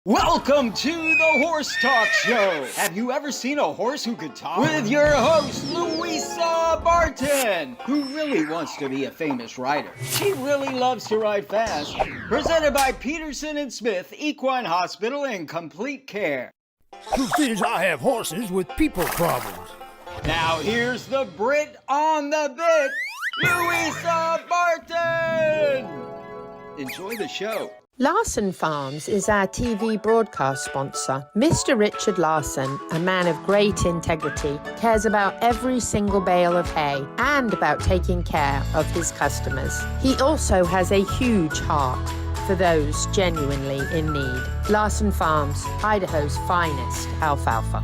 Welcome to the Horse Talk Show. Have you ever seen a horse who could talk? With your host, Louisa Barton, who really wants to be a famous rider. She really loves to ride fast. Presented by Peterson & Smith Equine Hospital and Complete Care. Truth is, I have horses with people problems. Now here's the Brit on the bit, Louisa Barton. Enjoy the show. Larsen Farms is our TV broadcast sponsor. Mr. Richard Larsen, a man of great integrity, cares about every single bale of hay and about taking care of his customers. He also has a huge heart for those genuinely in need. Larsen Farms, Idaho's finest alfalfa.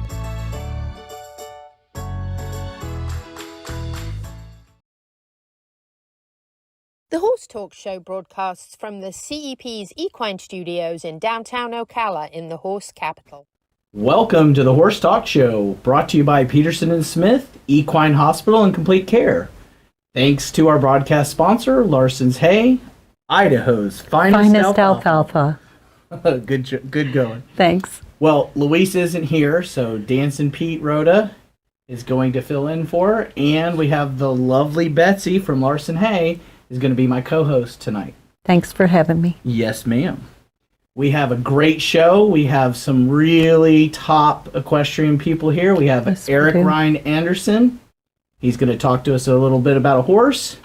The Horse Talk Show broadcasts from the CEP's Equine Studios in downtown Ocala in the horse capital. Welcome to the Horse Talk Show, brought to you by Peterson & Smith Equine Hospital and Complete Care. Thanks to our broadcast sponsor, Larsen Hay, Idaho's finest alfalfa. Good going. Thanks. Well, Louisa isn't here, so Dancing Pete Rhoda is going to fill in for her, and we have the lovely Betsy from Larsen Hay is going to be my co-host tonight. Thanks for having me. Yes, ma'am. We have a great show. We have some really top equestrian people here. We have Eric Ryan Anderson. He's going to talk to us a little bit about a horse.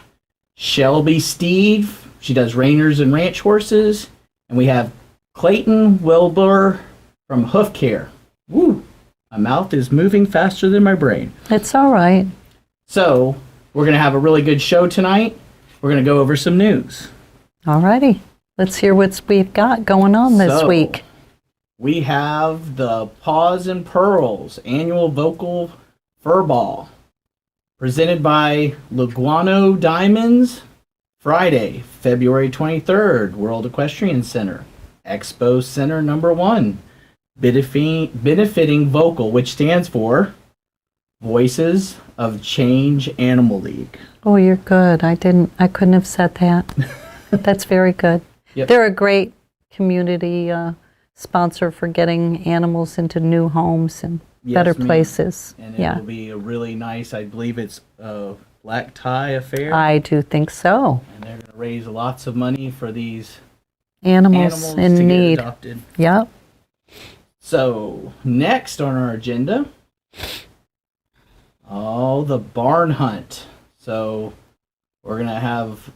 Shelby Steed. She does reiners and ranch horses. And we have Clayton Wilber from Hoof Care. Woo! My mouth is moving faster than my brain. It's all right. So, we're going to have a really good show tonight. We're going to go over some news. All righty. Let's hear what we've got going on this week. We have the Paws and Pearls annual Ocala Furball, presented by Lugano Diamonds, Friday, February 23rd, World Equestrian Center, Expo Center number 1, benefiting Vocal, which stands for Voices of Change Animal League. Oh, you're good. I couldn't have said that. That's very good. Yep. They're a great community sponsor for getting animals into new homes and better places. And it will be a really nice, I believe it's a black tie affair. I do think so. And they're going to raise lots of money for these animals in to need. Get adopted. Yep. So, next on our agenda, the barn hunt. So, we're going to have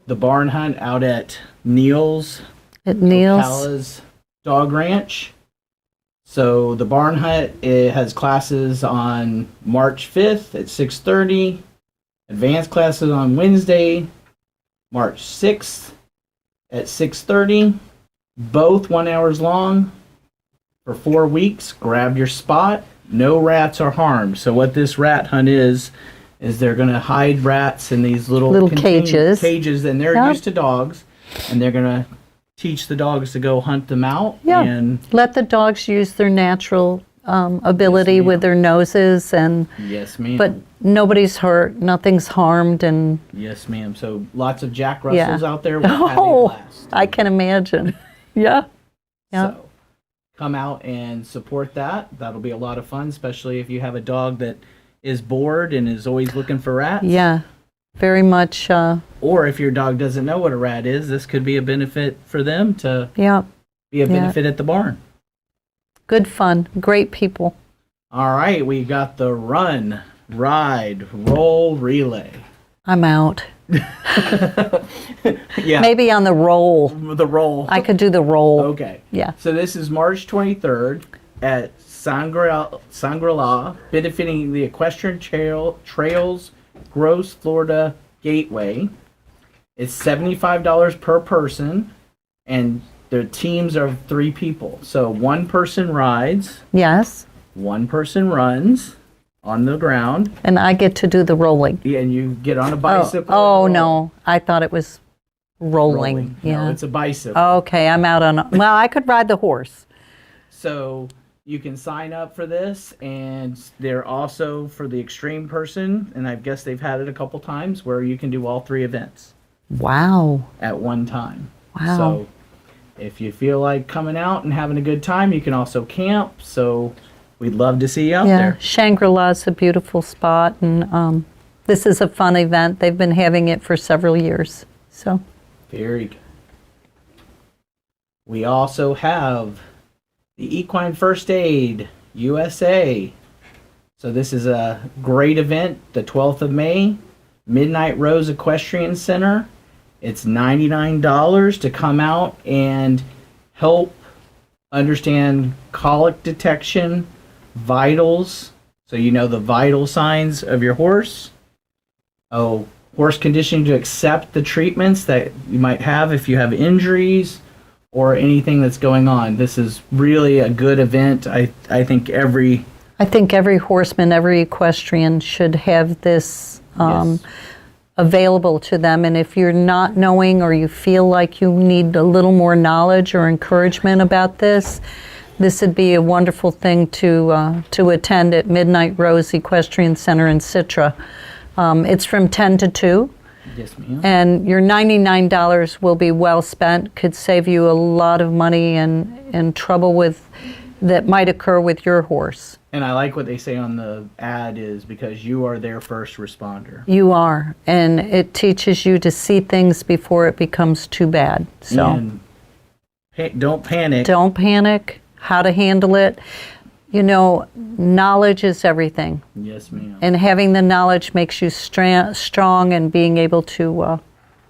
the barn hunt out at Neil's. Ocala's Dog Ranch. So, the barn hunt, it has classes on March 5th at 6:30. Advanced classes on Wednesday, March 6th at 6:30. Both 1 hour long for 4 weeks. Grab your spot. No rats are harmed. So what this rat hunt is they're going to hide rats in these little cages, and they're used to dogs, and they're going to teach the dogs to go hunt them out. Yeah. And let the dogs use their natural ability with their noses, and yes, ma'am. But nobody's hurt, nothing's harmed, and yes, ma'am. So lots of Jack Russells out there. I can imagine. Yeah. So come out and support that. That'll be a lot of fun, especially if you have a dog that is bored and is always looking for rats. Yeah, very much. Or if your dog doesn't know what a rat is, this could be a benefit for them to be a benefit at the barn. Good fun. Great people. All right, we got the run, ride, roll, relay. I'm out. Yeah. Maybe on the roll. The roll. I could do the roll. Okay. Yeah. So this is March 23rd at Sangrila, benefiting the Equestrian Trails Gross Florida Gateway. It's $75 per person, and the teams are 3 people. So one person rides. Yes. One person runs on the ground. And I get to do the rolling. Yeah, and you get on a bicycle. Oh no. I thought it was rolling. Yeah. No, it's a bicycle. Okay, I'm out on. Well, I could ride the horse. So you can sign up for this, and they're also for the extreme person, and I guess they've had it a couple times where you can do all 3 events. Wow. At one time. Wow. So If you feel like coming out and having a good time, you can also camp. So we'd love to see you out there. Shangri-La's a beautiful spot, and this is a fun event. They've been having it for several years. So very good. We also have the Equine First Aid USA. So this is a great event, the 12th of May, Midnight Rose Equestrian Center. It's $99 to come out and help understand colic detection, vitals, so you know the vital signs of your horse. Horse conditioning to accept the treatments that you might have if you have injuries or anything that's going on. This is really a good event. I think every horseman, every equestrian should have this available to them. And if you're not knowing or you feel like you need a little more knowledge or encouragement about this would be a wonderful thing to attend at Midnight Rose Equestrian Center in Citra. It's from 10 to 2. Yes, ma'am. And your $99 will be well spent, could save you a lot of money and trouble that might occur with your horse. And I like what they say on the ad is because you are their first responder. You are, and it teaches you to see things before it becomes too bad. So and don't panic. Don't panic. How to handle it. You know, knowledge is everything. Yes, ma'am. And having the knowledge makes you strong and being able to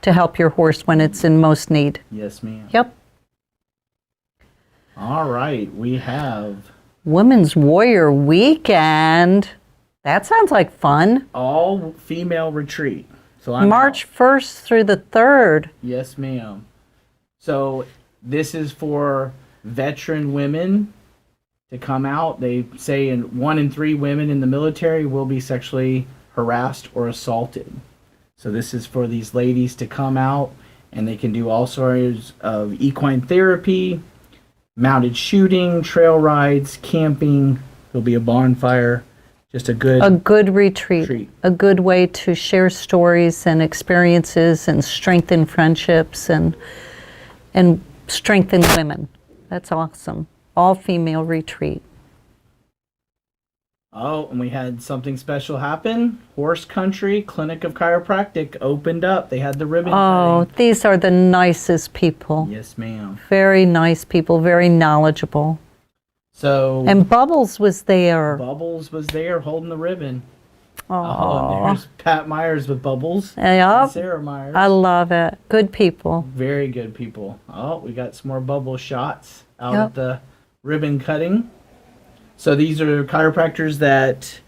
help your horse when it's in most need. Yes, ma'am. Yep. All right, we have Women's Warrior Weekend. That sounds like fun. all female retreat. So I'm March out. 1st through the 3rd. Yes, ma'am. So this is for veteran women to come out. They say 1 in 3 women in the military will be sexually harassed or assaulted. So this is for these ladies to come out, and they can do all sorts of equine therapy, mounted shooting, trail rides, camping. There'll be a bonfire. Just a good retreat. A good way to share stories and experiences and strengthen friendships and strengthen women. That's awesome. All female retreat. Oh, and we had something special happen. Horse Country Clinic of Chiropractic opened up. They had the ribbon cutting. These are the nicest people. Yes, ma'am. Very nice people, very knowledgeable. So And Bubbles was there. Bubbles was there holding the ribbon. Oh, And there's Pat Myers with Bubbles. Yep. And Sarah Myers. I love it. Good people. Very good people. Oh, we got some more bubble shots out Yep. at the ribbon cutting. So these are chiropractors that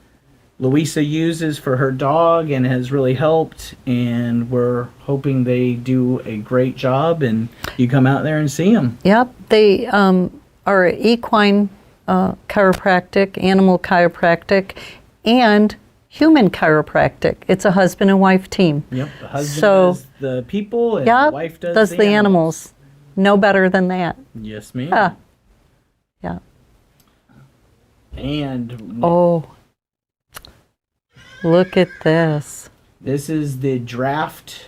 Louisa uses for her dog and has really helped, and we're hoping they do a great job and you come out there and see them. Yep. They are equine chiropractic, animal chiropractic, and human chiropractic. It's a husband and wife team. Yep, the husband So- does the people and the wife does the animals. No better than that. Yes, ma'am. Yeah. Yeah. And Oh, look at this. this is the draft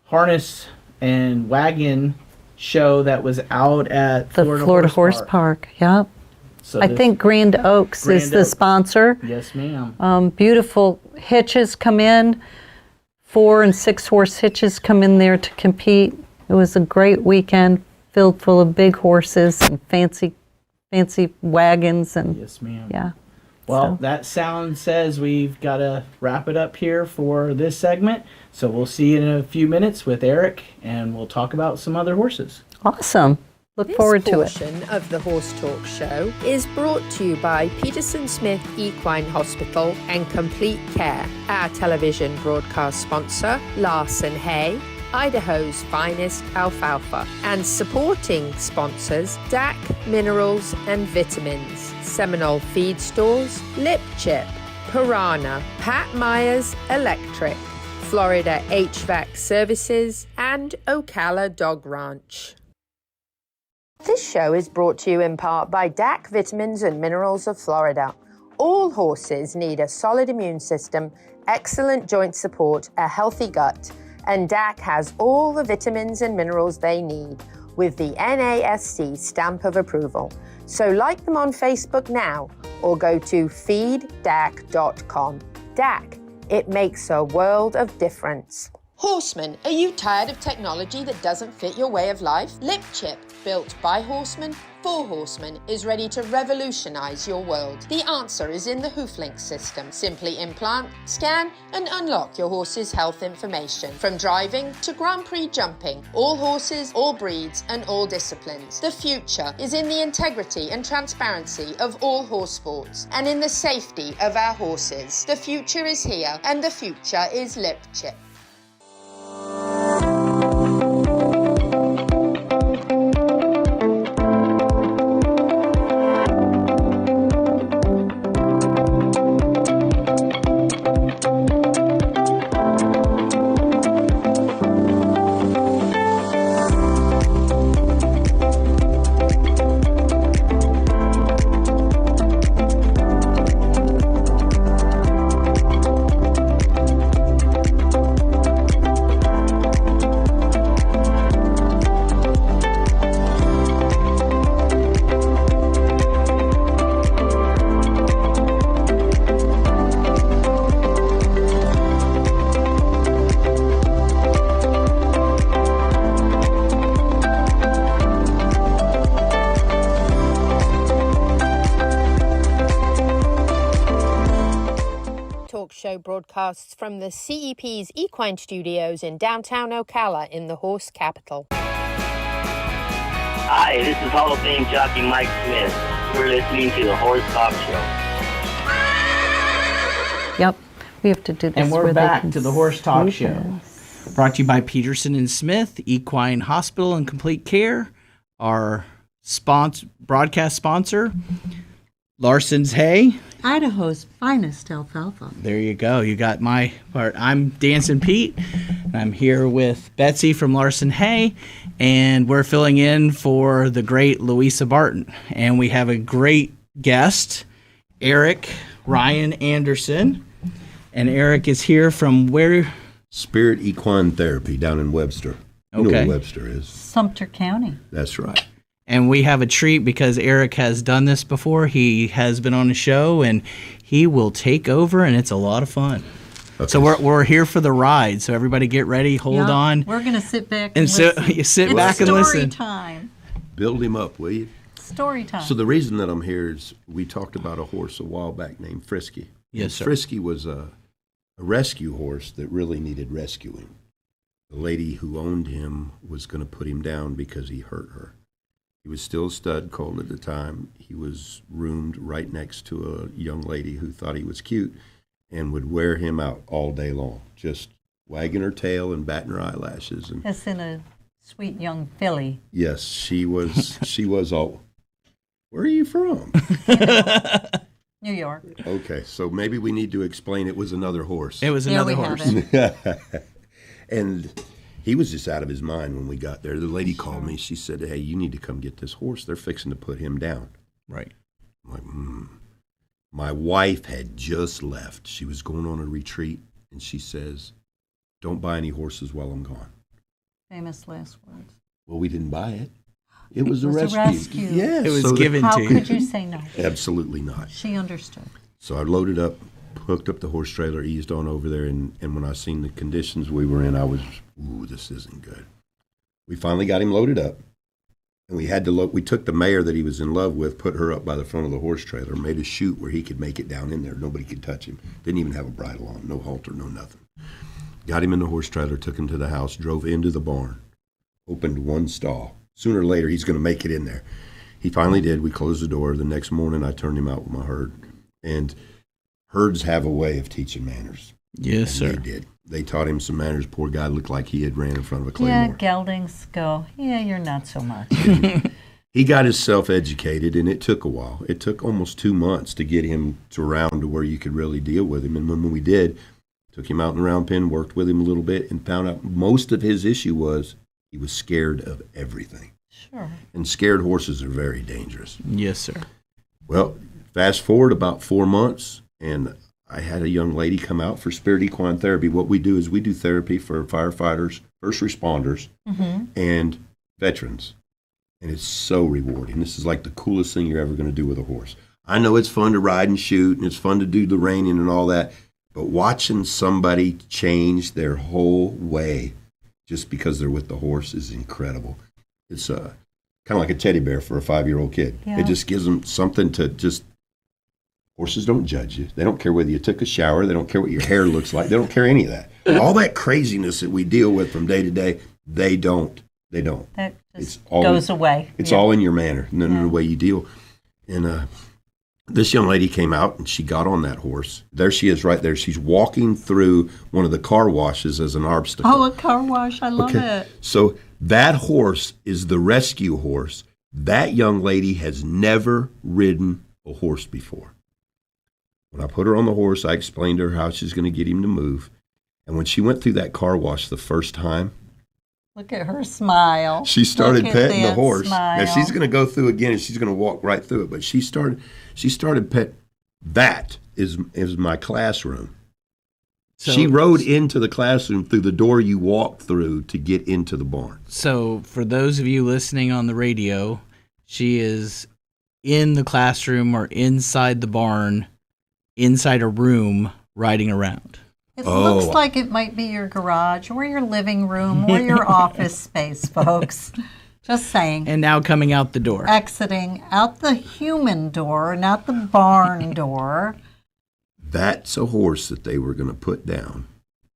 harness and wagon show that was out at The Florida Horse Park. Yep. So I this- think Grand Oaks is Grand the Oaks. sponsor. Yes, ma'am. Beautiful hitches come in. 4 and 6 horse hitches come in there to compete. It was a great weekend filled full of big horses and fancy wagons and Yes, ma'am. yeah. Well, So- that sound says we've got to wrap it up here for this segment. So we'll see you in a few minutes with Eric, and we'll talk about some other horses. Awesome. Look forward to it. This portion of the Horse Talk Show is brought to you by Peterson Smith Equine Hospital and Complete Care, our television broadcast sponsor, Larsen Hay, Idaho's finest alfalfa, and supporting sponsors DAC Minerals and Vitamins, Seminole Feed Stores, Lip Chip, Piranha, Pat Myers Electric, Florida HVAC Services, and Ocala Dog Ranch. This show is brought to you in part by DAC Vitamins and Minerals of Florida. All horses need a solid immune system, excellent joint support, a healthy gut, and DAC has all the vitamins and minerals they need. with the NASC stamp of approval. So like them on Facebook now or go to feeddac.com. DAC, it makes a world of difference. Horsemen, are you tired of technology that doesn't fit your way of life? LipChip, built by horsemen for horsemen, is ready to revolutionize your world. The answer is in the HoofLink system. Simply implant, scan, and unlock your horse's health information. From driving to Grand Prix jumping, all horses, all breeds, and all disciplines. The future is in the integrity and transparency of all horse sports and in the safety of our horses. The future is here, and the future is LipChip. Show broadcasts from the CEP's Equine Studios in downtown Ocala in the horse capital. Hi, this is Hall of Fame jockey Mike Smith. You're listening to the Horse Talk Show. Yep, we have to do this. And we're back to the Horse Talk Show. Brought to you by Peterson and Smith, Equine Hospital and Complete Care. Our broadcast sponsor, Larsen Hay. Idaho's finest alfalfa. There you go. You got my part. I'm Dancing Pete, and I'm here with Betsy from Larsen Hay, and we're filling in for the great Louisa Barton. And we have a great guest, Eric Ryan Anderson. And Eric is here from where? Spirit Equine Therapy down in Webster. You know Okay. where Webster is. Sumter County. That's right. And we have a treat because Eric has done this before. He has been on the show, and he will take over, and it's a lot of fun. Okay. So we're here for the ride. So everybody get ready, hold on. We're going to sit back And so listen. you sit It's back and story listen. time. Build him up, will you? Story time. So the reason that I'm here is we talked about a horse a while back named Frisky. Yes, And sir. Frisky was a rescue horse that really needed rescuing. The lady who owned him was going to put him down because he hurt her. He was still a stud colt at the time. He was roomed right next to a young lady who thought he was cute and would wear him out all day long, just wagging her tail and batting her eyelashes. And As in a sweet young filly. yes, she was. She was all. Where are you from? New York. Okay, so maybe we need to explain it was another horse. It was There another we have horse. it. And he was just out of his mind when we got there. The lady called me. She said, "Hey, you need to come get this horse. They're fixing to put him down." Right. I'm like, My wife had just left. She was going on a retreat, and she says, "Don't buy any horses while I'm gone." Famous last words. Well, we didn't buy it. It was a was a rescue. rescue. Yes. It was so given How to you. could you say no? Absolutely not. She understood. So I loaded up, hooked up the horse trailer, eased on over there, and when I seen the conditions we were in, I was, ooh, this isn't good. We finally got him loaded up, and we had to look. We took the mare that he was in love with, put her up by the front of the horse trailer, made a chute where he could make it down in there. Nobody could touch him. Didn't even have a bridle on, no halter, no nothing. Got him in the horse trailer, took him to the house, drove into the barn, opened one stall. Sooner or later, he's going to make it in there. He finally did. We closed the door. The next morning, I turned him out with my herd. And herds have a way of teaching manners. Yes, And sir. They did. They taught him some manners. Poor guy looked like he had ran in front of a claymore. Yeah, geldings go, yeah, you're not so much. He got himself educated, and it took a while. It took almost 2 months to get him to around to where you could really deal with him. And when we did, took him out in the round pen, worked with him a little bit, and found out most of his issue was he was scared of everything. Sure. And scared horses are very dangerous. Yes, sir. Well, fast forward about 4 months, and I had a young lady come out for Spirit Equine Therapy. What we do is we do therapy for firefighters, first responders, and veterans. And it's so rewarding. This is like the coolest thing you're ever going to do with a horse. I know it's fun to ride and shoot, and it's fun to do the reining and all that, but watching somebody change their whole way just because they're with the horse is incredible. It's kind of like a teddy bear for a 5-year-old kid. Yeah. It just gives them something to just. Horses don't judge you. They don't care whether you took a shower. They don't care what your hair looks like. They don't care any of that. All that craziness that we deal with from day to day, they don't. That just It's all goes away. It's Yeah. all in your manner and in the way you deal. And this young lady came out and she got on that horse. There she is right there. She's walking through one of the car washes as an obstacle. Oh, a car wash. I love it. So that horse is the rescue horse. That young lady has never ridden a horse before. When I put her on the horse, I explained to her how she's going to get him to move. And when she went through that car wash the first time, Look at her smile. she started Look at petting the that horse. smile. Now she's going to go through again, and she's going to walk right through it. But she started pet. That is my classroom. So, She rode into the classroom through the door you walked through to get into the barn. So for those of you listening on the radio, she is in the classroom or inside the barn, inside a room, riding around. It Oh. looks like it might be your garage or your living room or your office space, folks. Just saying. And now coming out the door. Exiting out the human door, not the barn door. That's a horse that they were going to put down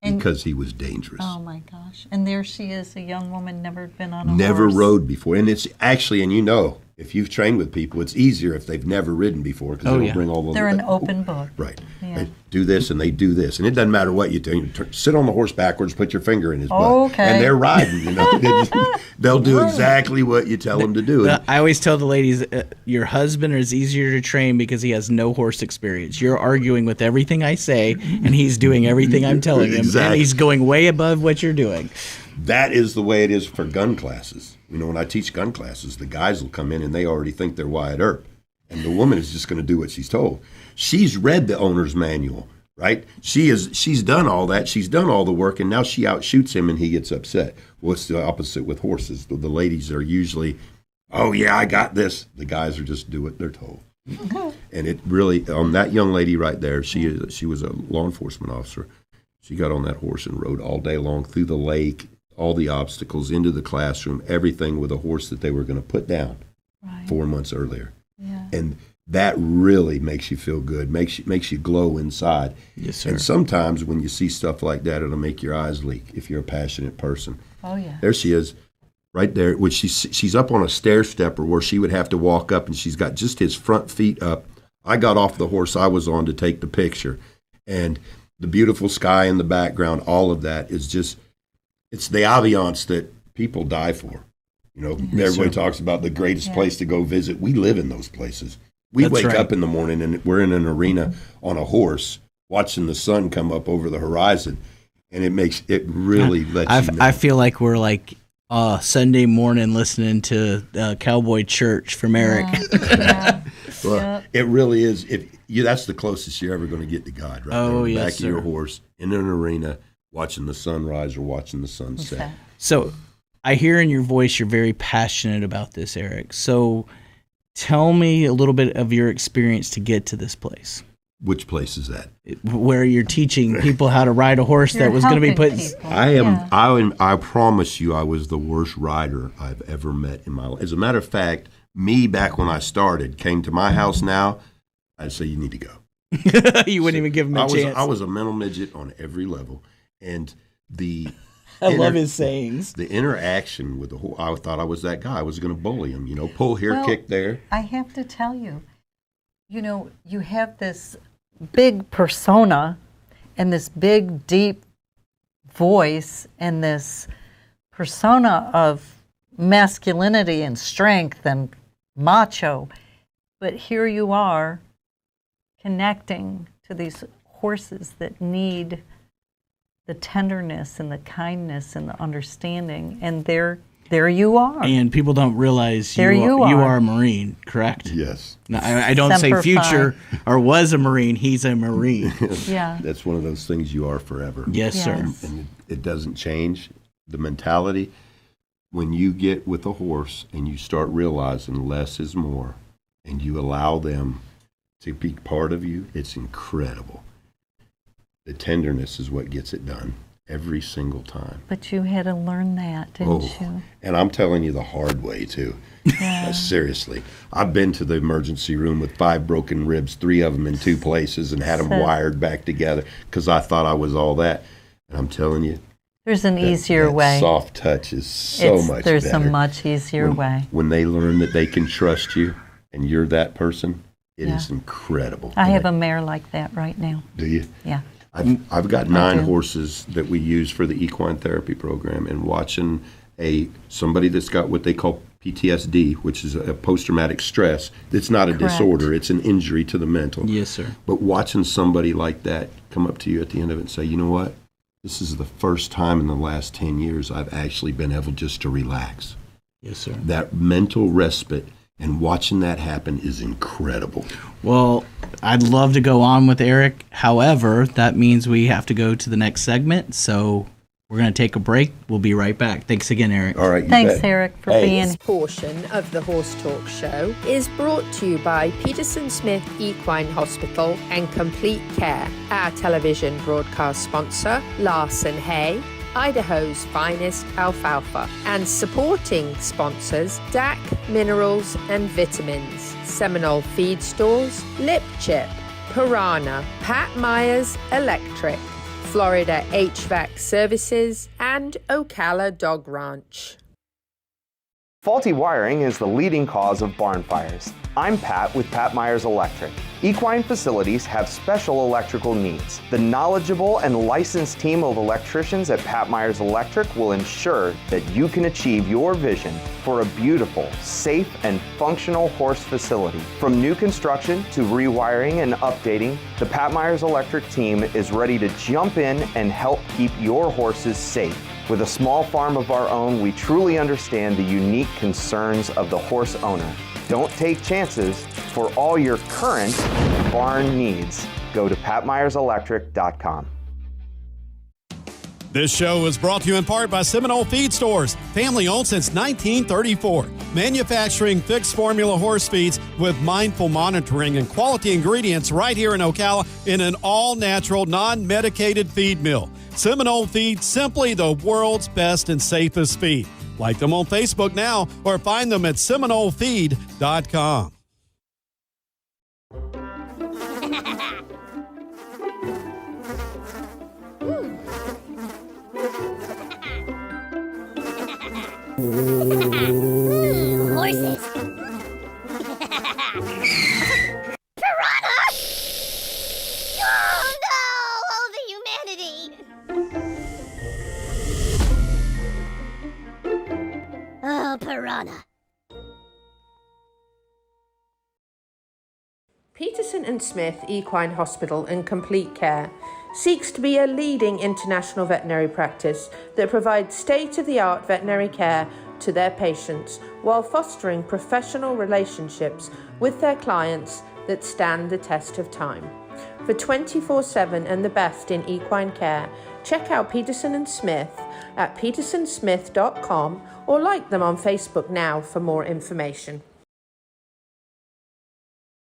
And- because he was dangerous. Oh my gosh. And there she is, a young woman, never been on a Never horse. rode before. And it's actually, and you know, if you've trained with people, it's easier if they've never ridden before because Oh, they'll yeah. bring all the. They're an open book. Right. Yeah. They do this and they do this. And it doesn't matter what you do. You sit on the horse backwards, put your finger in his butt. Okay. And they're riding, you know. They'll do exactly what you tell them to do. Well, I always tell the ladies, your husband is easier to train because he has no horse experience. You're arguing with everything I say, and he's doing everything I'm telling him. Exactly. And he's going way above what you're doing. That is the way it is for gun classes. You know, when I teach gun classes, the guys will come in and they already think they're Wyatt Earp. And the woman is just going to do what she's told. She's read the owner's manual, right? She's done all that. She's done all the work, and now she outshoots him and he gets upset. Well, it's the opposite with horses. The ladies are usually, oh, yeah, I got this. The guys are just do what they're told. And it really, that young lady right there, she was a law enforcement officer. She got on that horse and rode all day long through the lake, all the obstacles, into the classroom, everything with a horse that they were going to put down 4 months earlier. Yeah. And that really makes you feel good, makes you glow inside. Yes, sir. And sometimes when you see stuff like that, it'll make your eyes leak if you're a passionate person. Oh, yeah. There she is, right there. Which she's up on a stair stepper where she would have to walk up, and she's got just his front feet up. I got off the horse I was on to take the picture, and the beautiful sky in the background, all of that is just, it's the ambiance that people die for. You know, everybody talks about the greatest place to go visit. We live in those places. We That's wake right. up in the morning and we're in an arena on a horse watching the sun come up over the horizon. And it really lets you know. I feel like we're like Sunday morning listening to Cowboy Church from Eric. Yeah. Well, it really is. That's the closest you're ever going to get to God, right? Oh, there, yes, back of your sir. horse in an arena, watching the sunrise or watching the sunset. So I hear in your voice you're very passionate about this, Eric. So tell me a little bit of your experience to get to this place. Which place is that? Where you're teaching people how to ride a horse You're that was going to be put. helping people. I am. Yeah. I promise you, I was the worst rider I've ever met in my life. As a matter of fact, me back when I started came to my house now. I'd say you need to go. You wouldn't even give him a chance. I was a mental midget on every level, and I love his sayings. The interaction with the whole. I thought I was that guy. I was going to bully him. You know, pull here, Well, kick there. I have to tell you, you have this big persona and this big, deep voice and this persona of masculinity and strength and macho. But here you are connecting to these horses that need the tenderness and the kindness and the understanding. And there you are. And people don't realize There you you are. are a Marine, correct? Yes, No, I don't say Semper future or was a Marine. He's a Marine. Yeah. that's one of those things you are forever. Yes, sir. Yes. And it doesn't change the mentality. when you get with a horse and you start realizing less is more and you allow them to be part of you, it's incredible. The tenderness is what gets it done every single time. But you had to learn that, didn't you? And I'm telling you the hard way, too. Yeah. Seriously. I've been to the emergency room with 5 broken ribs, 3 of them in 2 places, and had them wired back together because I thought I was all that. And I'm telling you, there's an easier way. Soft touch is so much better. There's a much easier way. When they learn that they can trust you and you're that person, it is incredible. I have a mare like that right now. Do you? Yeah. I've got 9 horses that we use for the equine therapy program, and watching somebody that's got what they call PTSD, which is a post-traumatic stress. It's not a disorder. It's an injury to the mental. Yes, sir. But watching somebody like that come up to you at the end of it and say, you know what? This is the first time in the last 10 years I've actually been able just to relax. Yes, sir. That mental respite and watching that happen is incredible. Well, I'd love to go on with Eric. However, that means we have to go to the next segment. So we're going to take a break. We'll be right back. Thanks again, Eric. All right. Thanks, Eric, for being This portion of the Horse Talk Show is brought to you by Peterson Smith Equine Hospital and Complete Care. Our television broadcast sponsor, Larsen Hay, Idaho's finest alfalfa, and supporting sponsors DAC Minerals and Vitamins, Seminole Feed Stores, Lip Chip, Piranha, Pat Myers Electric, Florida HVAC Services, and Ocala Dog Ranch. Faulty wiring is the leading cause of barn fires. I'm Pat with Pat Myers Electric. Equine facilities have special electrical needs. The knowledgeable and licensed team of electricians at Pat Myers Electric will ensure that you can achieve your vision for a beautiful, safe, and functional horse facility. From new construction to rewiring and updating, the Pat Myers Electric team is ready to jump in and help keep your horses safe. With a small farm of our own, we truly understand the unique concerns of the horse owner. Don't take chances. For all your current barn needs, go to patmyerselectric.com. This show is brought to you in part by Seminole Feed Stores, family owned since 1934. Manufacturing fixed formula horse feeds with mindful monitoring and quality ingredients right here in Ocala in an all-natural, non-medicated feed mill. Seminole Feed, simply the world's best and safest feed. Like them on Facebook now or find them at seminolefeed.com. Horses. Piranha! Oh no! Oh, the humanity! Oh, piranha. Peterson and Smith Equine Hospital and Complete Care seeks to be a leading international veterinary practice that provides state-of-the-art veterinary care to their patients while fostering professional relationships with their clients that stand the test of time. For 24/7 and the best in equine care, check out Peterson and Smith at petersonsmith.com or like them on Facebook now for more information.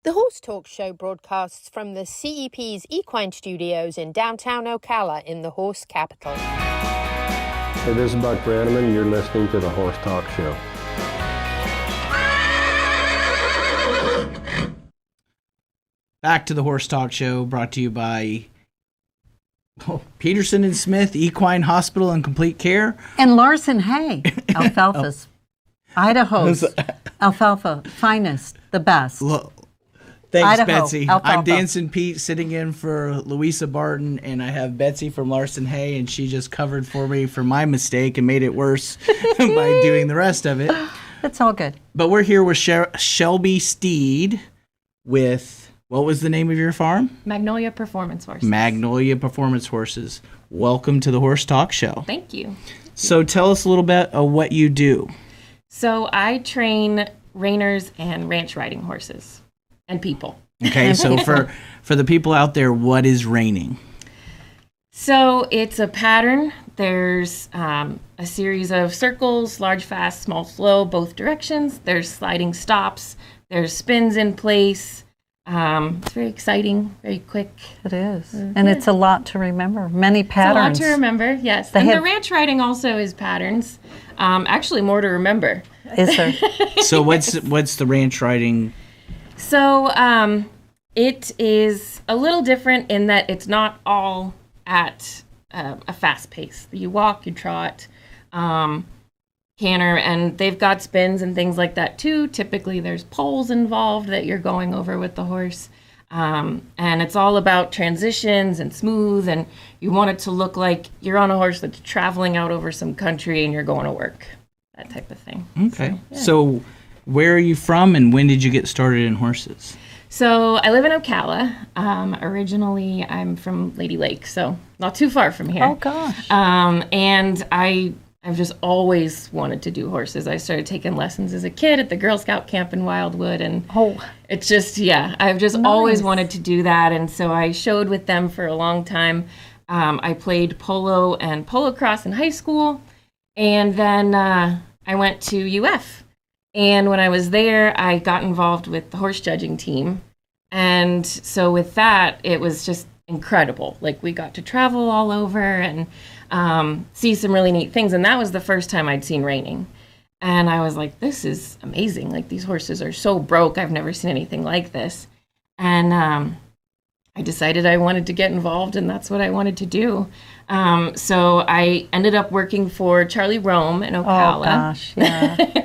The Horse Talk Show broadcasts from the CEP's Equine Studios in downtown Ocala in the horse capital. Hey, this is Buck Branneman. You're listening to the Horse Talk Show. Back to the Horse Talk Show, brought to you by Peterson and Smith Equine Hospital and Complete Care. And Larsen Hay, alfalfa's. Idaho's alfalfa, finest, the best. Thanks, Idaho, Betsy. alfalfa. I'm Dancing Pete sitting in for Louisa Barton, and I have Betsy from Larsen Hay, and she just covered for me for my mistake and made it worse by doing the rest of it. It's all good. But we're here with Shelby Steed with, what was the name of your farm? Magnolia Performance Horses. Magnolia Performance Horses. Welcome to the Horse Talk Show. Thank you. So tell us a little bit of what you do. So I train reiners and ranch riding horses and people. Okay, so for the people out there, what is reining? So it's a pattern There's a series of circles, large, fast, small, slow, both directions. There's sliding stops. There's spins in place. It's very exciting, very quick. It is. And it's a lot to remember. Many patterns. It's a lot to remember, yes. And the ranch riding also is patterns. Actually, more to remember. Is there? So what's the ranch riding? So it is a little different in that it's not all at a fast pace. You walk, you trot, canter, and they've got spins and things like that too. Typically there's poles involved that you're going over with the horse. And it's all about transitions and smooth, and you want it to look like you're on a horse that's traveling out over some country and you're going to work, that type of thing. Okay. So where are you from, and when did you get started in horses? So I live in Ocala. Originally, I'm from Lady Lake, so not too far from here. Oh, gosh. And I've just always wanted to do horses. I started taking lessons as a kid at the Girl Scout camp in Wildwood, and it's just, I've just always wanted to do that. And so I showed with them for a long time. I played polo and polo cross in high school, and then I went to UF. And when I was there, I got involved with the horse judging team. And so with that, it was just incredible. Like, we got to travel all over and see some really neat things. And that was the first time I'd seen reining. And I was like, this is amazing. Like, these horses are so broke. I've never seen anything like this. And I decided I wanted to get involved, and that's what I wanted to do. So I ended up working for Charlie Rome in Ocala. Oh, gosh, yeah.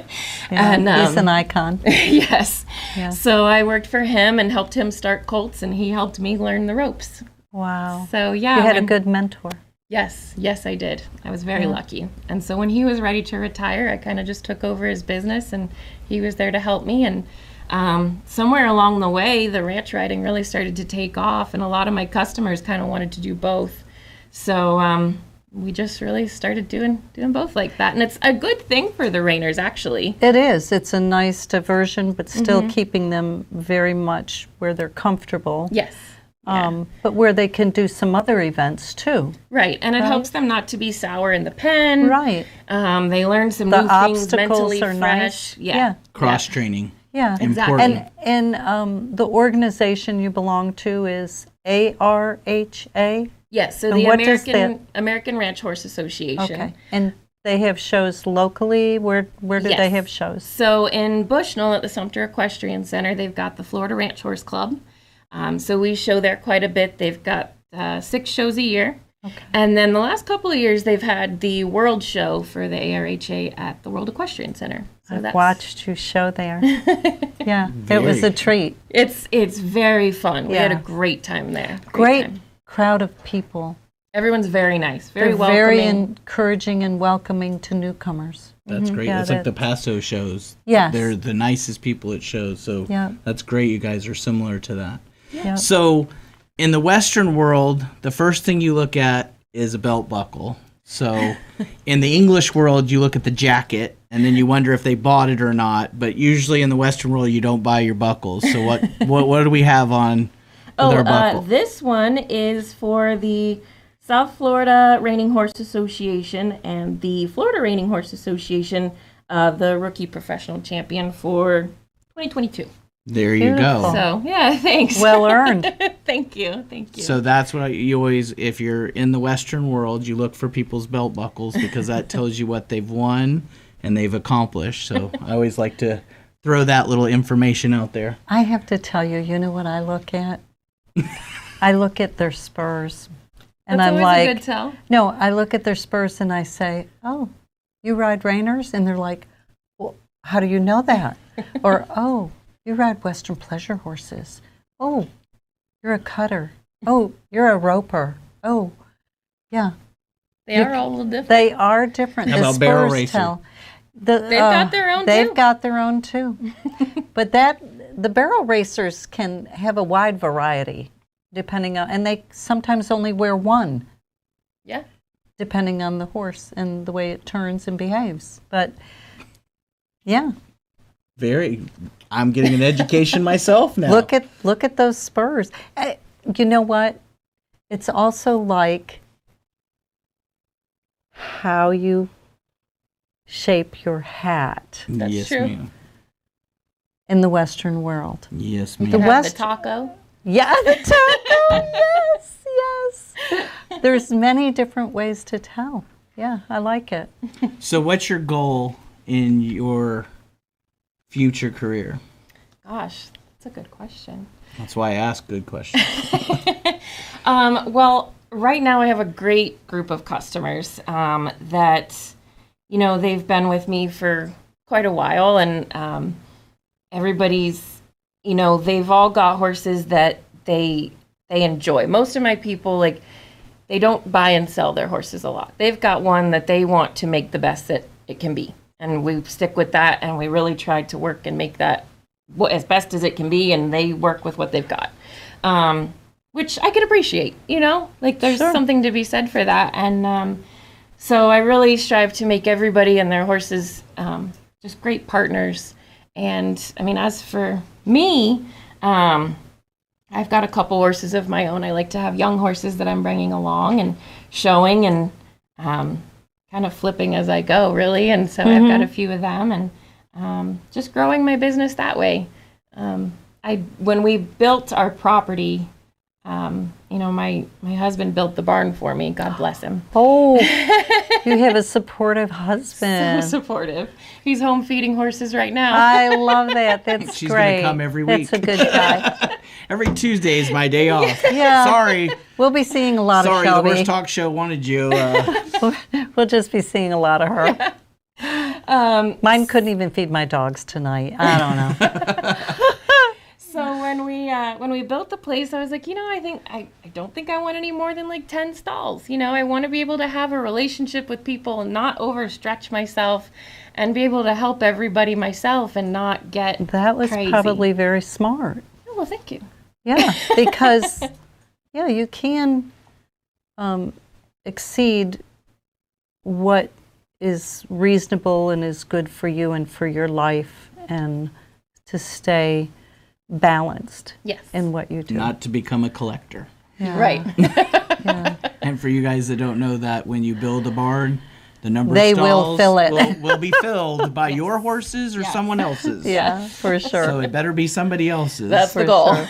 And, he's an icon. Yes. Yeah. So I worked for him and helped him start colts, and he helped me learn the ropes. Wow. So, yeah. You had a good mentor. Yes, I did. I was very lucky. And so when he was ready to retire, I kind of just took over his business, and he was there to help me. And somewhere along the way, the ranch riding really started to take off, and a lot of my customers kind of wanted to do both. So we just really started doing both like that. And it's a good thing for the reiners, actually. It is. It's a nice diversion, but still keeping them very much where they're comfortable. Yes. But where they can do some other events, too. Right. And it helps them not to be sour in the pen. Right. They learn some the new things, obstacles mentally are fresh. nice. Yeah. Cross-training. Yeah, exactly. And the organization you belong to is ARHA? Yes, so and the American Ranch Horse Association. Okay, and they have shows locally? Where do they have shows? So in Bushnell at the Sumter Equestrian Center, they've got the Florida Ranch Horse Club. So we show there quite a bit. They've got 6 shows a year. Okay. And then the last couple of years, they've had the World Show for the ARHA at the World Equestrian Center. So I've watched you show there. Yeah, it was a treat. It's very fun. We had a great time there. Great crowd of people. Everyone's very nice, very welcoming. Very encouraging and welcoming to newcomers. That's great. That's like the Paso shows. Yes. They're the nicest people at shows, so that's great. You guys are similar to that. Yeah. So in the Western world, the first thing you look at is a belt buckle. So in the English world, you look at the jacket, and then you wonder if they bought it or not. But usually in the Western world, you don't buy your buckles. So what do we have on with our buckle? This one is for the South Florida Reining Horse Association and the Florida Reining Horse Association, the rookie professional champion for 2022. There you go. So, yeah, thanks. Well earned. Thank you. So that's what you always, if you're in the Western world, you look for people's belt buckles because that tells you what they've won and they've accomplished. So I always like to throw that little information out there. I have to tell you, you know what I look at? I look at their spurs. And That's I'm always like, a good tell. No, I look at their spurs and I say, oh, you ride reiners? And they're like, well, how do you know that? Or, oh, you ride Western pleasure horses. Oh, you're a cutter. Oh, you're a roper. Oh, yeah. They are all a little different. They are different. How the about spurs barrel racer? tell. They've got their own, They've too. got their own, too. But the barrel racers can have a wide variety, depending on, and they sometimes only wear one. Yeah. Depending on the horse and the way it turns and behaves. But, yeah. I'm getting an education myself now. Look at those spurs. You know what? It's also like how you shape your hat That's yes, true. ma'am. in the Western world. Yes, You ma'am. can have West- the taco. Yeah, the taco. Yes, yes. There's many different ways to tell. Yeah, I like it. So, what's your goal in your future career? Gosh, that's a good question. That's why I ask good questions. Well, right now I have a great group of customers that, they've been with me for quite a while, and everybody's, they've all got horses that they enjoy. Most of my people, they don't buy and sell their horses a lot. They've got one that they want to make the best that it can be, and we stick with that, and we really try to work and make that as best as it can be, and they work with what they've got. Which I could appreciate, there's Sure. something to be said for that. And so I really strive to make everybody and their horses just great partners. And I mean, as for me, I've got a couple horses of my own. I like to have young horses that I'm bringing along and showing and kind of flipping as I go, really. And so I've got a few of them, and just growing my business that way. When we built our property, my husband built the barn for me. God bless him. Oh, you have a supportive husband. So supportive. He's home feeding horses right now. I love that. That's She's great. gonna come every week. That's a good guy. Every Tuesday is my day off. Yeah. Sorry. We'll be seeing a lot Sorry, of the Shelby. Horse Talk Show wanted you. We'll just be seeing a lot of her. Mine couldn't even feed my dogs tonight. I don't know. So when we built the place, I was like, I don't think I want any more than 10 stalls. I want to be able to have a relationship with people and not overstretch myself, and be able to help everybody myself and not get That was crazy. probably very smart. Oh, well, thank you. Yeah, because you can exceed what is reasonable and is good for you and for your life, and to stay balanced Yes. in what you do. Not to become a collector. Yeah. Right. Yeah. And for you guys that don't know that, when you build a barn, the number They of stalls will fill it. will be filled by your horses or someone else's. Yeah, for sure. So it better be somebody else's. That's the For goal. sure.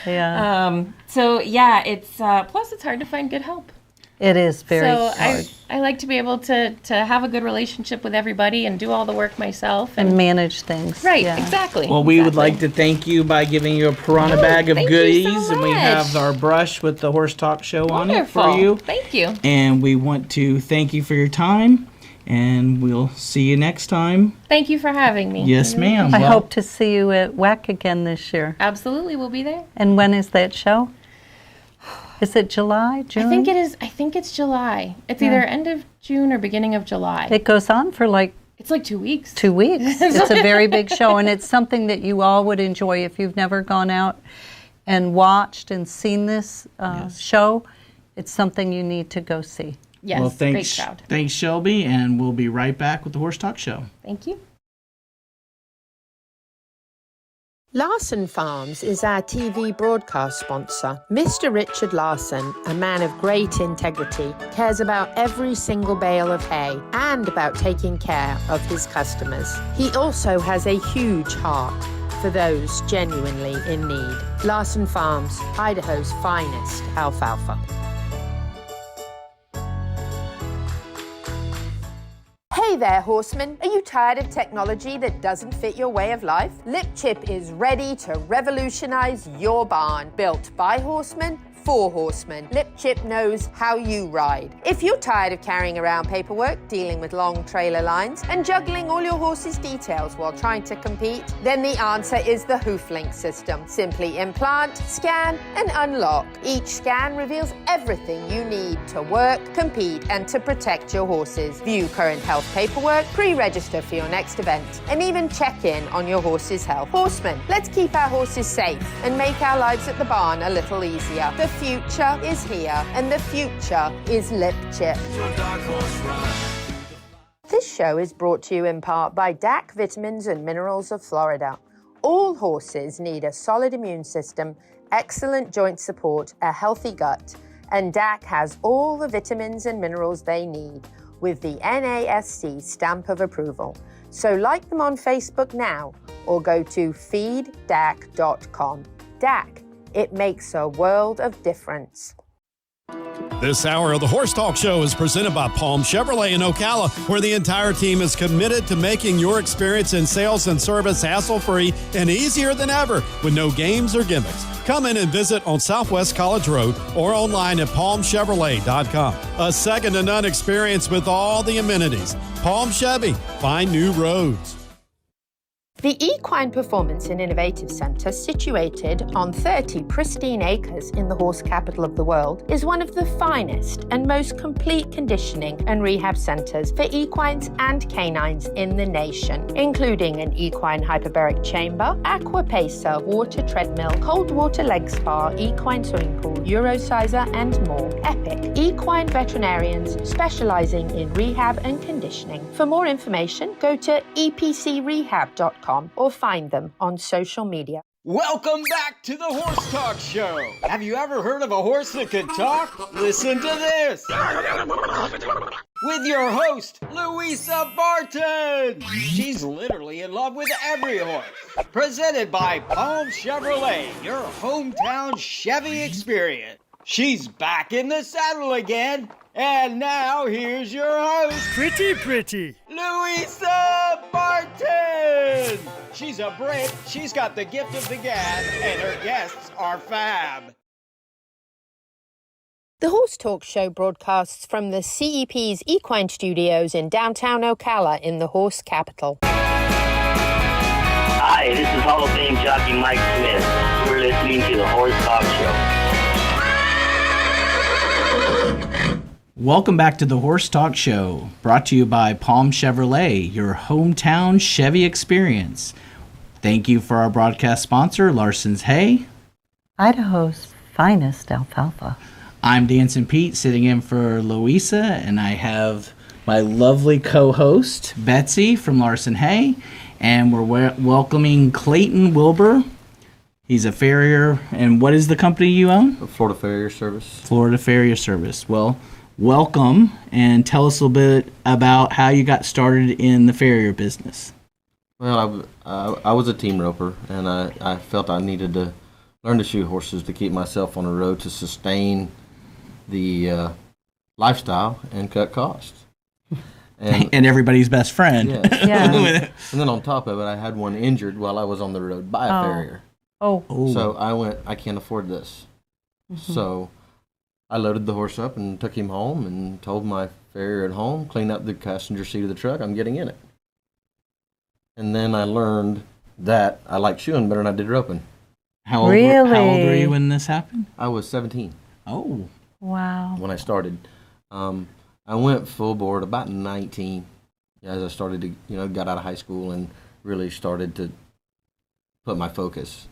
Yeah. So yeah, it's plus it's hard to find good help. It is very So hard. I like to be able to have a good relationship with everybody and do all the work myself And manage things. Right, Yeah. exactly. Well, we would exactly. like to thank you by giving you a piranha Oh, bag of thank you goodies, so and we much. have our brush with the Horse Talk Show on it Wonderful. for you. Thank you. And we want to thank you for your time, and we'll see you next time. Thank you for having me. Yes, ma'am. I Well, hope to see you at WEC again this year. Absolutely, we'll be there. And when is that show? Is it July, June? I think it is. I think it's July. It's either end of June or beginning of July. It goes on for It's 2 weeks. 2 weeks. It's a very big show, and it's something that you all would enjoy if you've never gone out and watched and seen this show. It's something you need to go see. Yes, well, great thanks, crowd. thanks, Shelby, and we'll be right back with the Horse Talk Show. Thank you. Larsen Farms is our TV broadcast sponsor. Mr. Richard Larsen, a man of great integrity, cares about every single bale of hay and about taking care of his customers. He also has a huge heart for those genuinely in need. Larsen Farms, Idaho's finest alfalfa. Hey there, horsemen. Are you tired of technology that doesn't fit your way of life? Lip Chip is ready to revolutionize your barn. Built by horsemen, for horsemen. Lip Chip knows how you ride. If you're tired of carrying around paperwork, dealing with long trailer lines, and juggling all your horse's details while trying to compete, then the answer is the Hoof Link system. Simply implant, scan, and unlock. Each scan reveals everything you need to work, compete, and to protect your horses. View current health paperwork, pre-register for your next event, and even check in on your horse's health. Horsemen, let's keep our horses safe and make our lives at the barn a little easier. The future is here, and the future is Lip Chip. This show is brought to you in part by DAC Vitamins and Minerals of Florida. All horses need a solid immune system, excellent joint support, a healthy gut, And DAC has all the vitamins and minerals they need with the NASC stamp of approval. So like them on Facebook now or go to feeddac.com. DAC, it makes a world of difference. This hour of the Horse Talk Show is presented by Palm Chevrolet in Ocala, where the entire team is committed to making your experience in sales and service hassle-free and easier than ever with no games or gimmicks. Come in and visit on Southwest College Road or online at palmchevrolet.com. A second-to-none experience with all the amenities. Palm Chevy, find new roads. The Equine Performance and Innovative Centre, situated on 30 pristine acres in the horse capital of the world, is one of the finest and most complete conditioning and rehab centres for equines and canines in the nation, including an equine hyperbaric chamber, aqua pacer, water treadmill, cold water leg spa, equine swimming pool, Eurosizer and more. Epic equine veterinarians specialising in rehab and conditioning. For more information, go to epcrehab.com or find them on social media. Welcome back to the Horse Talk Show. Have you ever heard of a horse that could talk? Listen to this. With your host, Louisa Barton. She's literally in love with every horse. Presented by Palm Chevrolet, your hometown Chevy experience. She's back in the saddle again. And now here's your host, Pretty. Louisa Barton. She's a Brit, she's got the gift of the gab, and her guests are fab. The Horse Talk Show broadcasts from the CEP's Equine Studios in downtown Ocala in the horse capital. Hi, this is Hall of Fame jockey Mike Smith. We're listening to the Horse Talk Show. Welcome back to the Horse Talk Show, brought to you by Palm Chevrolet, your hometown Chevy experience. Thank you for our broadcast sponsor, Larsen Hay, Idaho's finest alfalfa. I'm Dancing Pete, sitting in for Louisa, and I have my lovely co-host, Betsy from Larsen Hay, and we're welcoming Clayton Wilber. He's a farrier, and what is the company you own? Florida Farrier Service. Florida Farrier Service. Well, welcome, and tell us a little bit about how you got started in the farrier business. Well, I was a team roper, and I felt I needed to learn to shoe horses to keep myself on the road to sustain the lifestyle and cut costs. And everybody's best friend. Yes. Yeah. And then on top of it, I had one injured while I was on the road by a farrier. Oh. So I went, I can't afford this. Mm-hmm. So I loaded the horse up and took him home and told my farrier at home, clean up the passenger seat of the truck, I'm getting in it. And then I learned that I like shoeing better than I did roping. How old were you when this happened? I was 17. Oh. Wow. When I started. I went full board about 19 as I started to, got out of high school and really started to put my focus.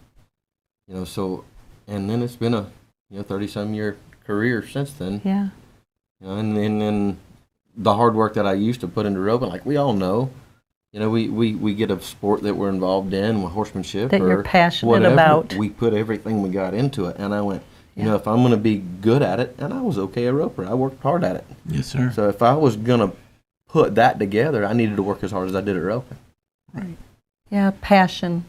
So, and then it's been a, 30-some year career since then. Yeah. And then the hard work that I used to put into roping, like we all know, we get a sport that we're involved in, horsemanship, that or you're passionate whatever, about. We put everything we got into it, and I went, if I'm going to be good at it, and I was okay a roper, I worked hard at it. Yes, sir. So if I was going to put that together, I needed to work as hard as I did at roping. Right. Yeah, passion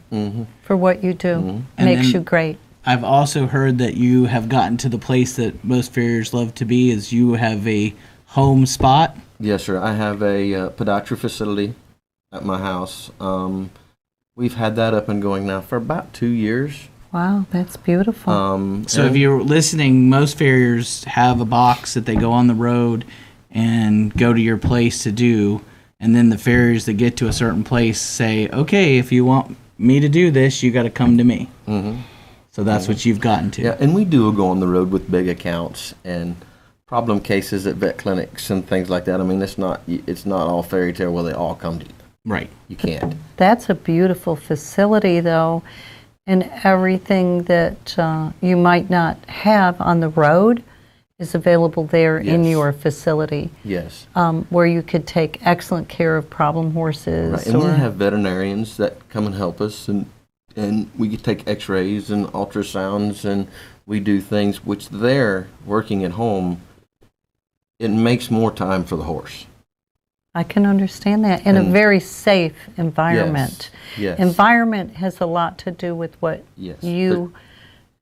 for what you do makes you great. I've also heard that you have gotten to the place that most farriers love to be, is you have a home spot. Yes, sir. I have a podiatry facility at my house. We've had that up and going now for about 2 years. Wow, that's beautiful. So if you're listening, most farriers have a box that they go on the road and go to your place to do, and then the farriers that get to a certain place say, okay, if you want me to do this, you got to come to me. Mm-hmm. So that's what you've gotten to. Yeah, and we do go on the road with big accounts and problem cases at vet clinics and things like that. I mean, it's not all fairy tale where they all come to you. Right. You can't. That's a beautiful facility, though, and everything that you might not have on the road is available there in your facility. Yes. Where you could take excellent care of problem horses. Right. And we have veterinarians that come and help us, and and we take x-rays and ultrasounds, and we do things which they're working at home. It makes more time for the horse. I can understand that in a very safe environment. Yes. Environment has a lot to do with what you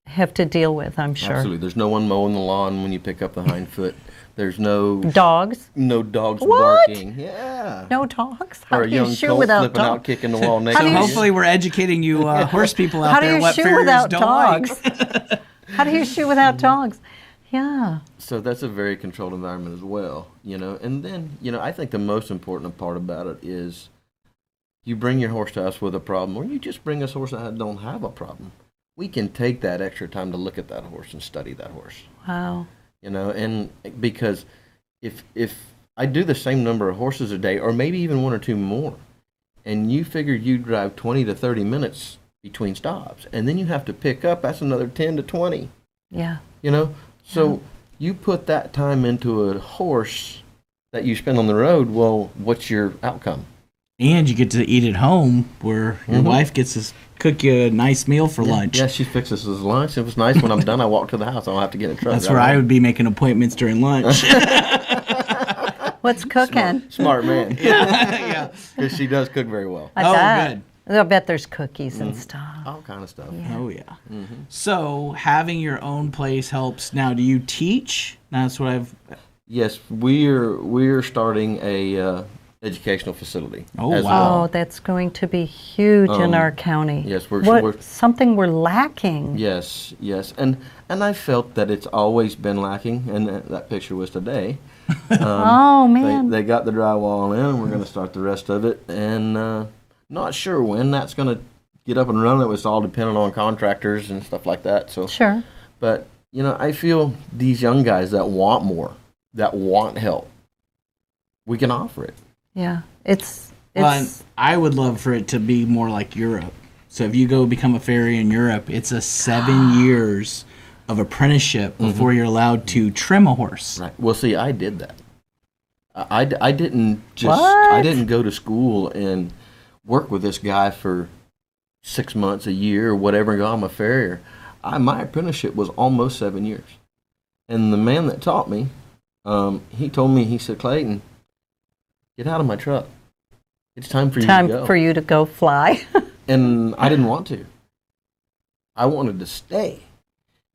have to deal with, I'm sure. Absolutely. There's no one mowing the lawn when you pick up the hind foot. There's no dogs. No dogs What? barking. Yeah. No dogs. Or How a do you young shoe colt without flipping out, dogs? kicking the wall next So to you. hopefully we're educating you horse people out How do there you what shoe farriers without don't dogs? like. How do you shoe without dogs? Yeah. So that's a very controlled environment as well, you know. And then, you know, I think the most important part about it is you bring your horse to us with a problem, or you just bring us a horse that don't have a problem. We can take that extra time to look at that horse and study that horse. Wow. You know, and because if I do the same number of horses a day, or maybe even one or two more, and you figure you drive 20 to 30 minutes between stops, and then you have to pick up, that's another 10 to 20. Yeah. You know, so you put that time into a horse that you spend on the road, well, what's your outcome? And you get to eat at home where your wife gets to cook you a nice meal for lunch. Yeah, she fixes us lunch. It was nice when I'm done. I walk to the house. I don't have to get in a truck. That's where I would be making appointments during lunch. What's cooking? Smart man. Yeah. Because she does cook very well. I bet. I bet there's cookies and stuff. All kind of stuff. Yeah. Oh, yeah. So having your own place helps. Now, do you teach? That's what I've... Yes, we're starting a educational facility. Oh, as wow. well. Oh, that's going to be huge in our county. Yes, something we're lacking. Yes, and I felt that it's always been lacking, and that picture was today. Oh, man. They got the drywall in, and we're going to start the rest of it, and not sure when that's going to get up and running. It was all dependent on contractors and stuff like that. So sure. But, you know, I feel these young guys that want more, that want help, we can offer it. Yeah, it's I would love for it to be more like Europe. So if you go become a farrier in Europe, it's a 7 years of apprenticeship before you're allowed to trim a horse. Right. Well, see, I did that. I didn't just I didn't go to school and work with this guy for 6 months, a year, or whatever, and go, I'm a farrier. My apprenticeship was almost 7 years. And the man that taught me, he told me, he said, Clayton, get out of my truck. It's time for you to go. Time for you to go fly. And I didn't want to. I wanted to stay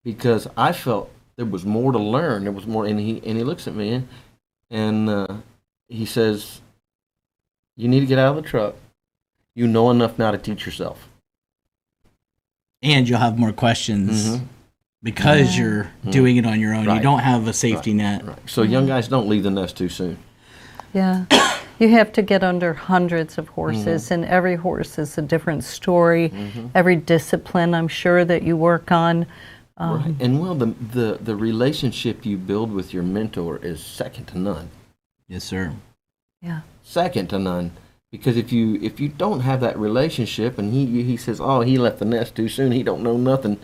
because I felt there was more to learn. There was more, and he looks at me and he says, you need to get out of the truck. You know enough now to teach yourself. And you'll have more questions because you're doing it on your own. Right. You don't have a safety net. Right. So young guys don't leave the nest too soon. Yeah. You have to get under hundreds of horses, and every horse is a different story. Every discipline, I'm sure, that you work on. Right. And well, the relationship you build with your mentor is second to none. Yes, sir. Yeah. Second to none. Because if you don't have that relationship, and he says, oh, he left the nest too soon, he don't know nothing,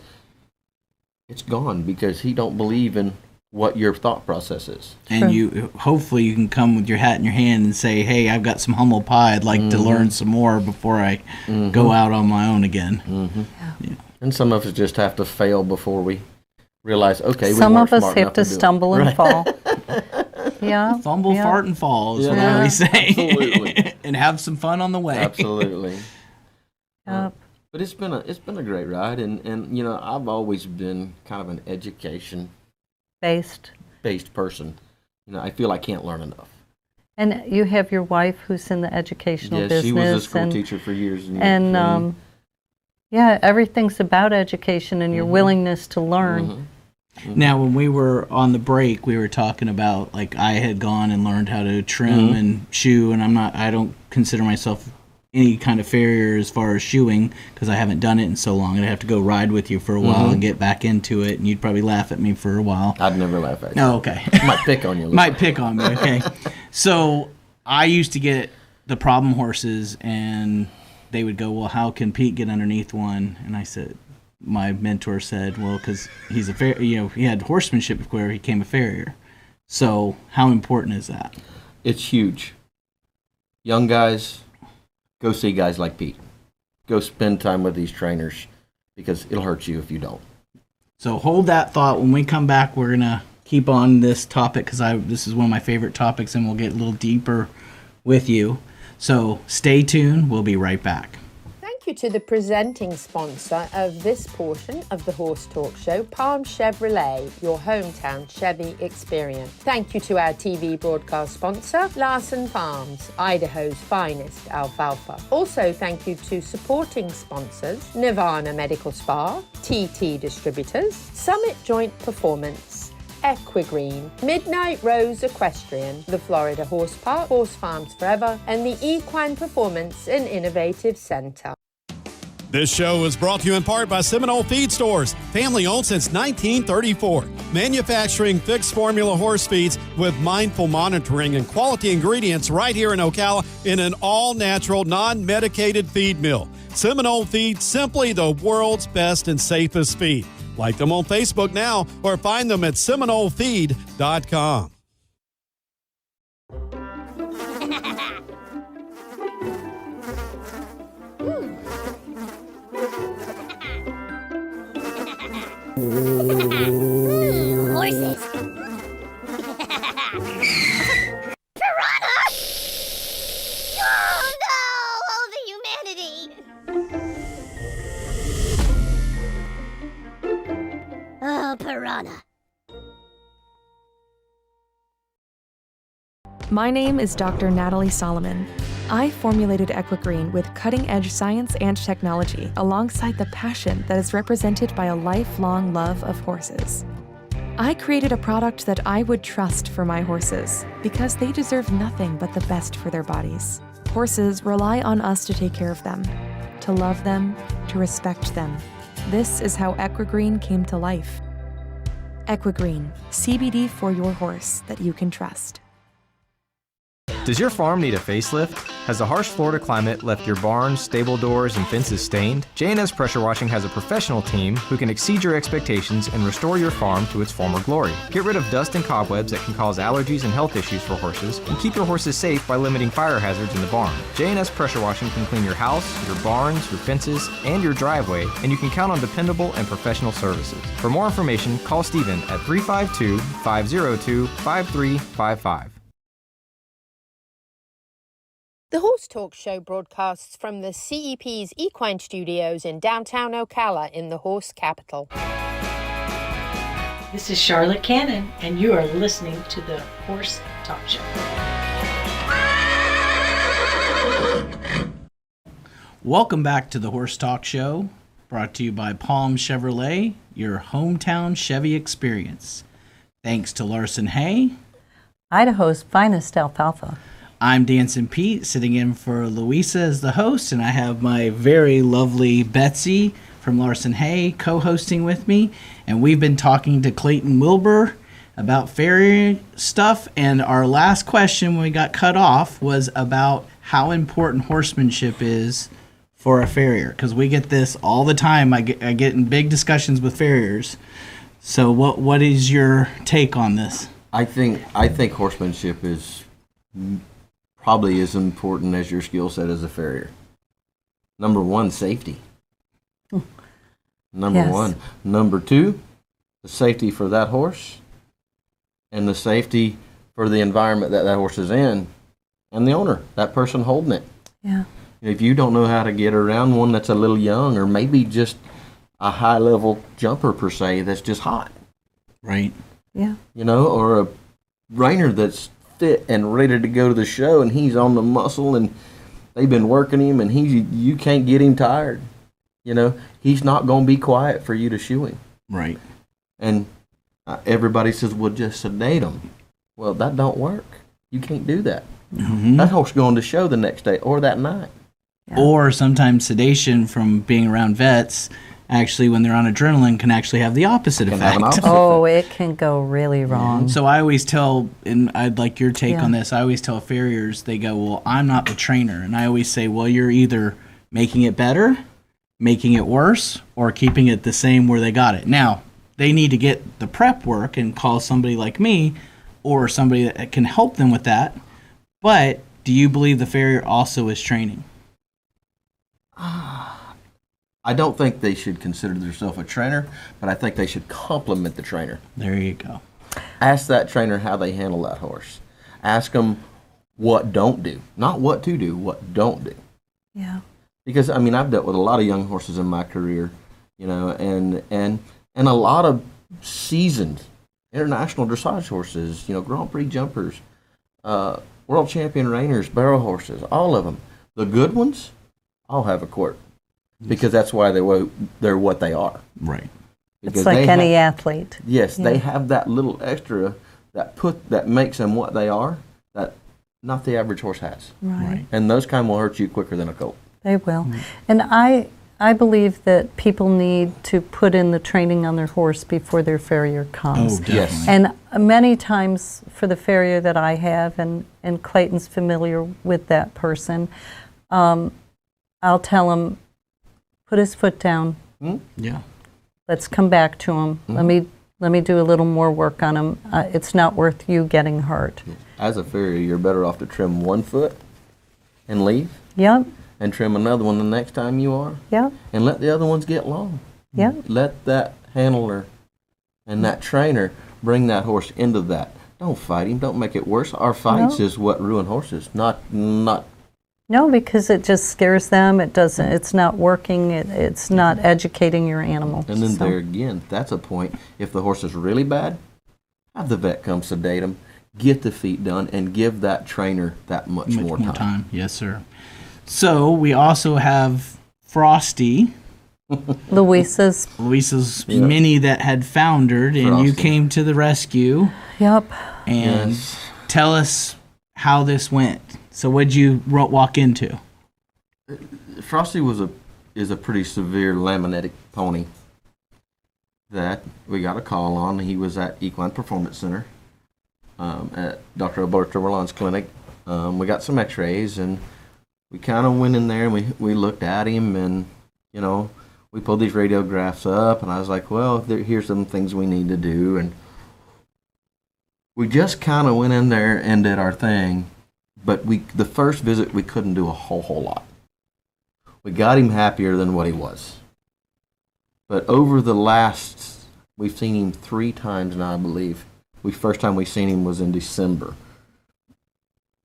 it's gone because he don't believe in what your thought process is. And you hopefully you can come with your hat in your hand and say, hey, I've got some humble pie. I'd like to learn some more before I go out on my own again. Yeah. And some of us just have to fail before we realize, okay, some we of us smart have enough to do it. stumble and Right. fall. Yeah. Fumble, fart, and fall is what I always say. Absolutely. And have some fun on the way. Absolutely. Yep. But it's been a great ride, and you know, I've always been kind of an education Based. person. You know, I feel I can't learn enough. And you have your wife who's in the educational business. She was a school teacher for years and years. And yeah, everything's about education and your willingness to learn. Now, when we were on the break, we were talking about, like, I had gone and learned how to trim and shoe, and I don't consider myself any kind of farrier as far as shoeing because I haven't done it in so long. I'd have to go ride with you for a while and get back into it, and you'd probably laugh at me for a while. I'd never laugh at you. Oh, okay. Might pick on you. Might pick on me, okay. So I used to get the problem horses, and they would go, well, how can Pete get underneath one? And I said, my mentor said, well, because he's a he had horsemanship before he became a farrier. So how important is that? It's huge. Young guys, go see guys like Pete. go spend time with these trainers because it'll hurt you if you don't. So hold that thought. When we come back, we're going to keep on this topic because this is one of my favorite topics, and we'll get a little deeper with you. So stay tuned. We'll be right back. Thank you to the presenting sponsor of this portion of the Horse Talk Show, Palm Chevrolet, your hometown Chevy experience. Thank you to our TV broadcast sponsor, Larsen Farms, Idaho's finest alfalfa. Also, thank you to supporting sponsors, Nirvana Medical Spa, TT Distributors, Summit Joint Performance, Equigreen, Midnight Rose Equestrian, the Florida Horse Park, Horse Farms Forever, and the Equine Performance and Innovative Center. This show is brought to you in part by Seminole Feed Stores, family owned since 1934. Manufacturing fixed formula horse feeds with mindful monitoring and quality ingredients right here in Ocala in an all-natural, non-medicated feed mill. Seminole Feed, simply the world's best and safest feed. Like them on Facebook now or find them at SeminoleFeed.com. Horses. Piranha! Oh no! Oh, the humanity! Oh, piranha. My name is Dr. Natalie Solomon. I formulated Equigreen with cutting-edge science and technology alongside the passion that is represented by a lifelong love of horses. I created a product that I would trust for my horses because they deserve nothing but the best for their bodies. Horses rely on us to take care of them, to love them, to respect them. This is how Equigreen came to life. Equigreen, CBD for your horse that you can trust. Does your farm need a facelift? Has the harsh Florida climate left your barns, stable doors, and fences stained? J&S Pressure Washing has a professional team who can exceed your expectations and restore your farm to its former glory. Get rid of dust and cobwebs that can cause allergies and health issues for horses, and keep your horses safe by limiting fire hazards in the barn. J&S Pressure Washing can clean your house, your barns, your fences, and your driveway, and you can count on dependable and professional services. For more information, call Steven at 352-502-5355. The Horse Talk Show broadcasts from the CEP's Equine Studios in downtown Ocala in the horse capital. This is Charlotte Cannon, and you are listening to the Horse Talk Show. Welcome back to the Horse Talk Show, brought to you by Palm Chevrolet, your hometown Chevy experience. Thanks to Larsen Hay, Idaho's finest alfalfa. I'm Dancing Pete, sitting in for Louisa as the host, and I have my very lovely Betsy from Larsen Hay co-hosting with me, and we've been talking to Clayton Wilber about farrier stuff, and our last question when we got cut off was about how important horsemanship is for a farrier, because we get this all the time. I get in big discussions with farriers. So what is your take on this? I think horsemanship is probably as important as your skill set as a farrier. Number one, safety. Number one. Number two, the safety for that horse and the safety for the environment that horse is in and the owner, that person holding it. Yeah. If you don't know how to get around one that's a little young or maybe just a high-level jumper per se that's just hot. Right. Yeah. You know, or a reiner that's fit and ready to go to the show, and he's on the muscle, and they've been working him, and you can't get him tired. You know, he's not going to be quiet for you to shoe him. Right. And everybody says, well, just sedate him. Well, that don't work. You can't do that. Mm-hmm. That horse going to show the next day or that night. Yeah. Or sometimes sedation from being around vets, actually, when they're on adrenaline, can actually have the opposite effect. It can go really wrong. So I always tell, and I'd like your take on this, I always tell farriers, they go, well, I'm not the trainer. And I always say, well, you're either making it better, making it worse, or keeping it the same where they got it. Now, they need to get the prep work and call somebody like me or somebody that can help them with that. But do you believe the farrier also is training? I don't think they should consider themselves a trainer, but I think they should compliment the trainer. There you go. Ask that trainer how they handle that horse. Ask them what don't do, not what to do, what don't do. Yeah. Because I mean, I've dealt with a lot of young horses in my career, you know, and a lot of seasoned international dressage horses, you know, Grand Prix jumpers, world champion reiners, barrel horses, all of them. The good ones all have a quirk because that's why they're what they are. Right. Because it's like any athlete. Yes, Yeah. they have that little extra that makes them what they are that not the average horse has. Right. And those kind will hurt you quicker than a colt. They will. And I believe that people need to put in the training on their horse before their farrier comes. Oh, definitely. Yes. And many times for the farrier that I have, and Clayton's familiar with that person, I'll tell him, put his foot down. Yeah. Let's come back to him. Let me do a little more work on him. It's not worth you getting hurt. As a farrier, you're better off to trim one foot and leave. Yep. And trim another one the next time you are. Yep. And let the other ones get long. Yep. Let that handler and that trainer bring that horse into that. Don't fight him. Don't make it worse. Our fights No. is what ruin horses, not. No, because it just scares them. It doesn't. It's not working. It's not educating your animal. And then So, there again, that's a point. If the horse is really bad, have the vet come sedate him, get the feet done, and give that trainer that much more time. Yes, sir. So we also have Frosty, Louisa's Yep. mini that had foundered, and you Frosty. came to the rescue. Yep. And Yes. tell us how this went. So what'd you walk into? Frosty is a pretty severe laminitic pony that we got a call on. He was at Equine Performance Center at Dr. Alberto Rolland's clinic. We got some x-rays, and we kind of went in there and we looked at him, and, you know, we pulled these radiographs up, and I was like, well, here's some things we need to do. And we just kind of went in there and did our thing. But the first visit, we couldn't do a whole lot. We got him happier than what he was. But over the last, we've seen him 3 times now, I believe. First time we seen him was in December.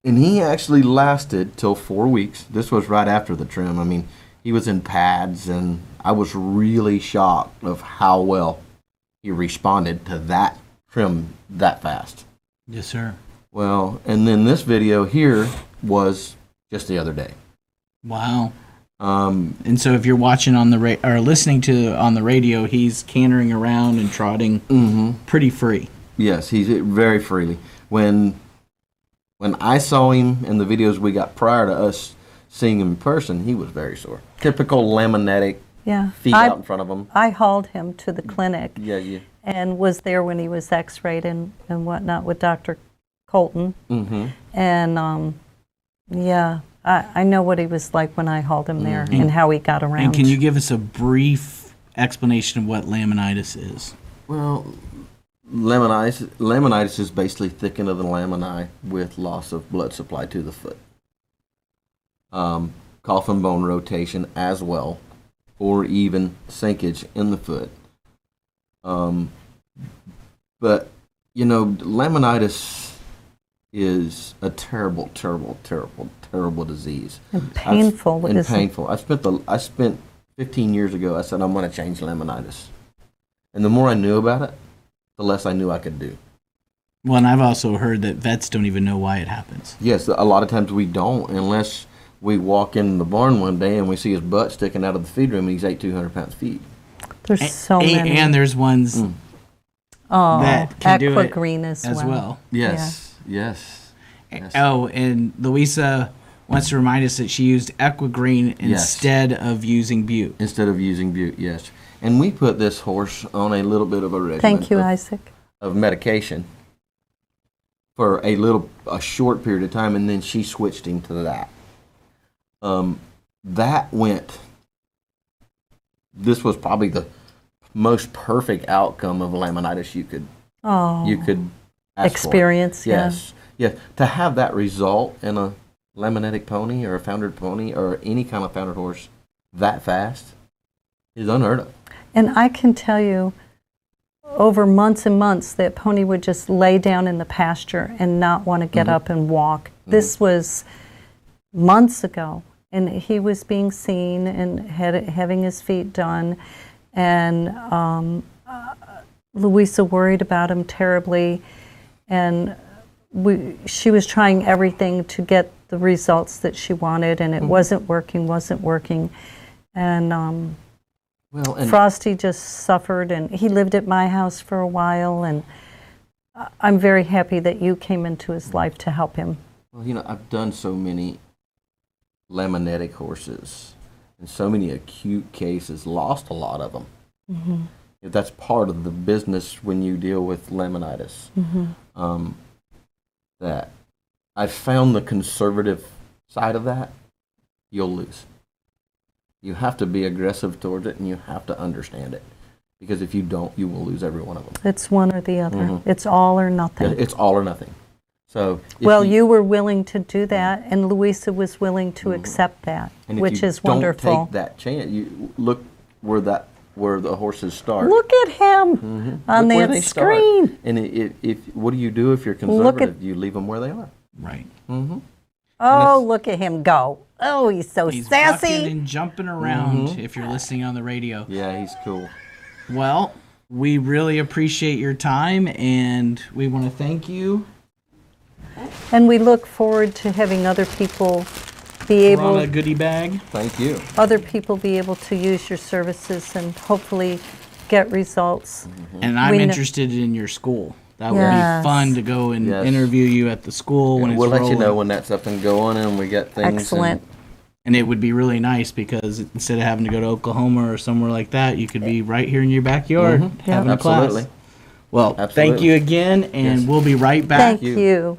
And he actually lasted till 4 weeks. This was right after the trim. I mean, he was in pads, and I was really shocked of how well he responded to that trim that fast. Yes, sir. Well, and then this video here was just the other day. Wow. And so if you're watching on the or listening to on the radio, he's cantering around and trotting pretty free. Yes, he's very freely. When I saw him in the videos we got prior to us seeing him in person, he was very sore. Typical laminitic feet out in front of him. I hauled him to the clinic. Yeah. And was there when he was x-rayed and whatnot with Dr. Colton. Mm-hmm. And I know what he was like when I hauled him there and how he got around. And can you give us a brief explanation of what laminitis is? Well, laminitis is basically thickening of the lamini with loss of blood supply to the foot. Coffin bone rotation as well, or even sinkage in the foot. But, you know, laminitis is a terrible disease. And painful. Painful. I spent 15 years ago, I said, I'm going to change laminitis. And the more I knew about it, the less I knew I could do. Well, and I've also heard that vets don't even know why it happens. Yes, a lot of times we don't, unless we walk in the barn one day and we see his butt sticking out of the feed room and he's 200 pounds feed. There's so many. And there's ones that can do it green as well. Yes. Oh, and Louisa wants to remind us that she used Equigreen instead of using Butte. Instead of using Butte, yes. And we put this horse on a little bit of a regimen. Thank you, Isaac. Of medication for a short period of time, and then she switched him to that. This was probably the most perfect outcome of laminitis you could ask experience. For. Yes. To have that result in a laminitic pony or a foundered pony or any kind of foundered horse that fast It's unheard of. And I can tell you, over months and months, that pony would just lay down in the pasture and not want to get up and walk. This was months ago, and he was being seen and having his feet done, and Louisa worried about him terribly, and she was trying everything to get the results that she wanted, and it wasn't working, and Frosty just suffered, and he lived at my house for a while, and I'm very happy that you came into his life to help him. Well, you know, I've done so many laminitic horses and so many acute cases, lost a lot of them. Mm-hmm. That's part of the business when you deal with laminitis. Mm-hmm. That I found the conservative side of that, you'll lose. You have to be aggressive towards it, and you have to understand it. Because if you don't, you will lose every one of them. It's one or the other. It's all or nothing. Yeah, it's all or nothing. So well, you were willing to do that, and Louisa was willing to accept that, and which is wonderful. Don't take that chance. You look where the horses start. Look at him on that screen. Start. And if what do you do if you're conservative? You leave them where they are. Right. Oh, look at him go. Oh, he's so He's sassy. bucking and jumping around if you're listening on the radio. Yeah, he's cool. Well, we really appreciate your time, and we want to thank you. And we look forward to having other people be able... a goodie bag. Thank you. Other people be able to use your services and hopefully get results. And I'm interested in your school. That would be fun to go and interview you at the school when it's rolling. We'll let you know when that's up and going and we get things. Excellent. And it would be really nice because instead of having to go to Oklahoma or somewhere like that, you could be right here in your backyard having a class. Absolutely. Well, thank you again, and we'll be right back. Thank you.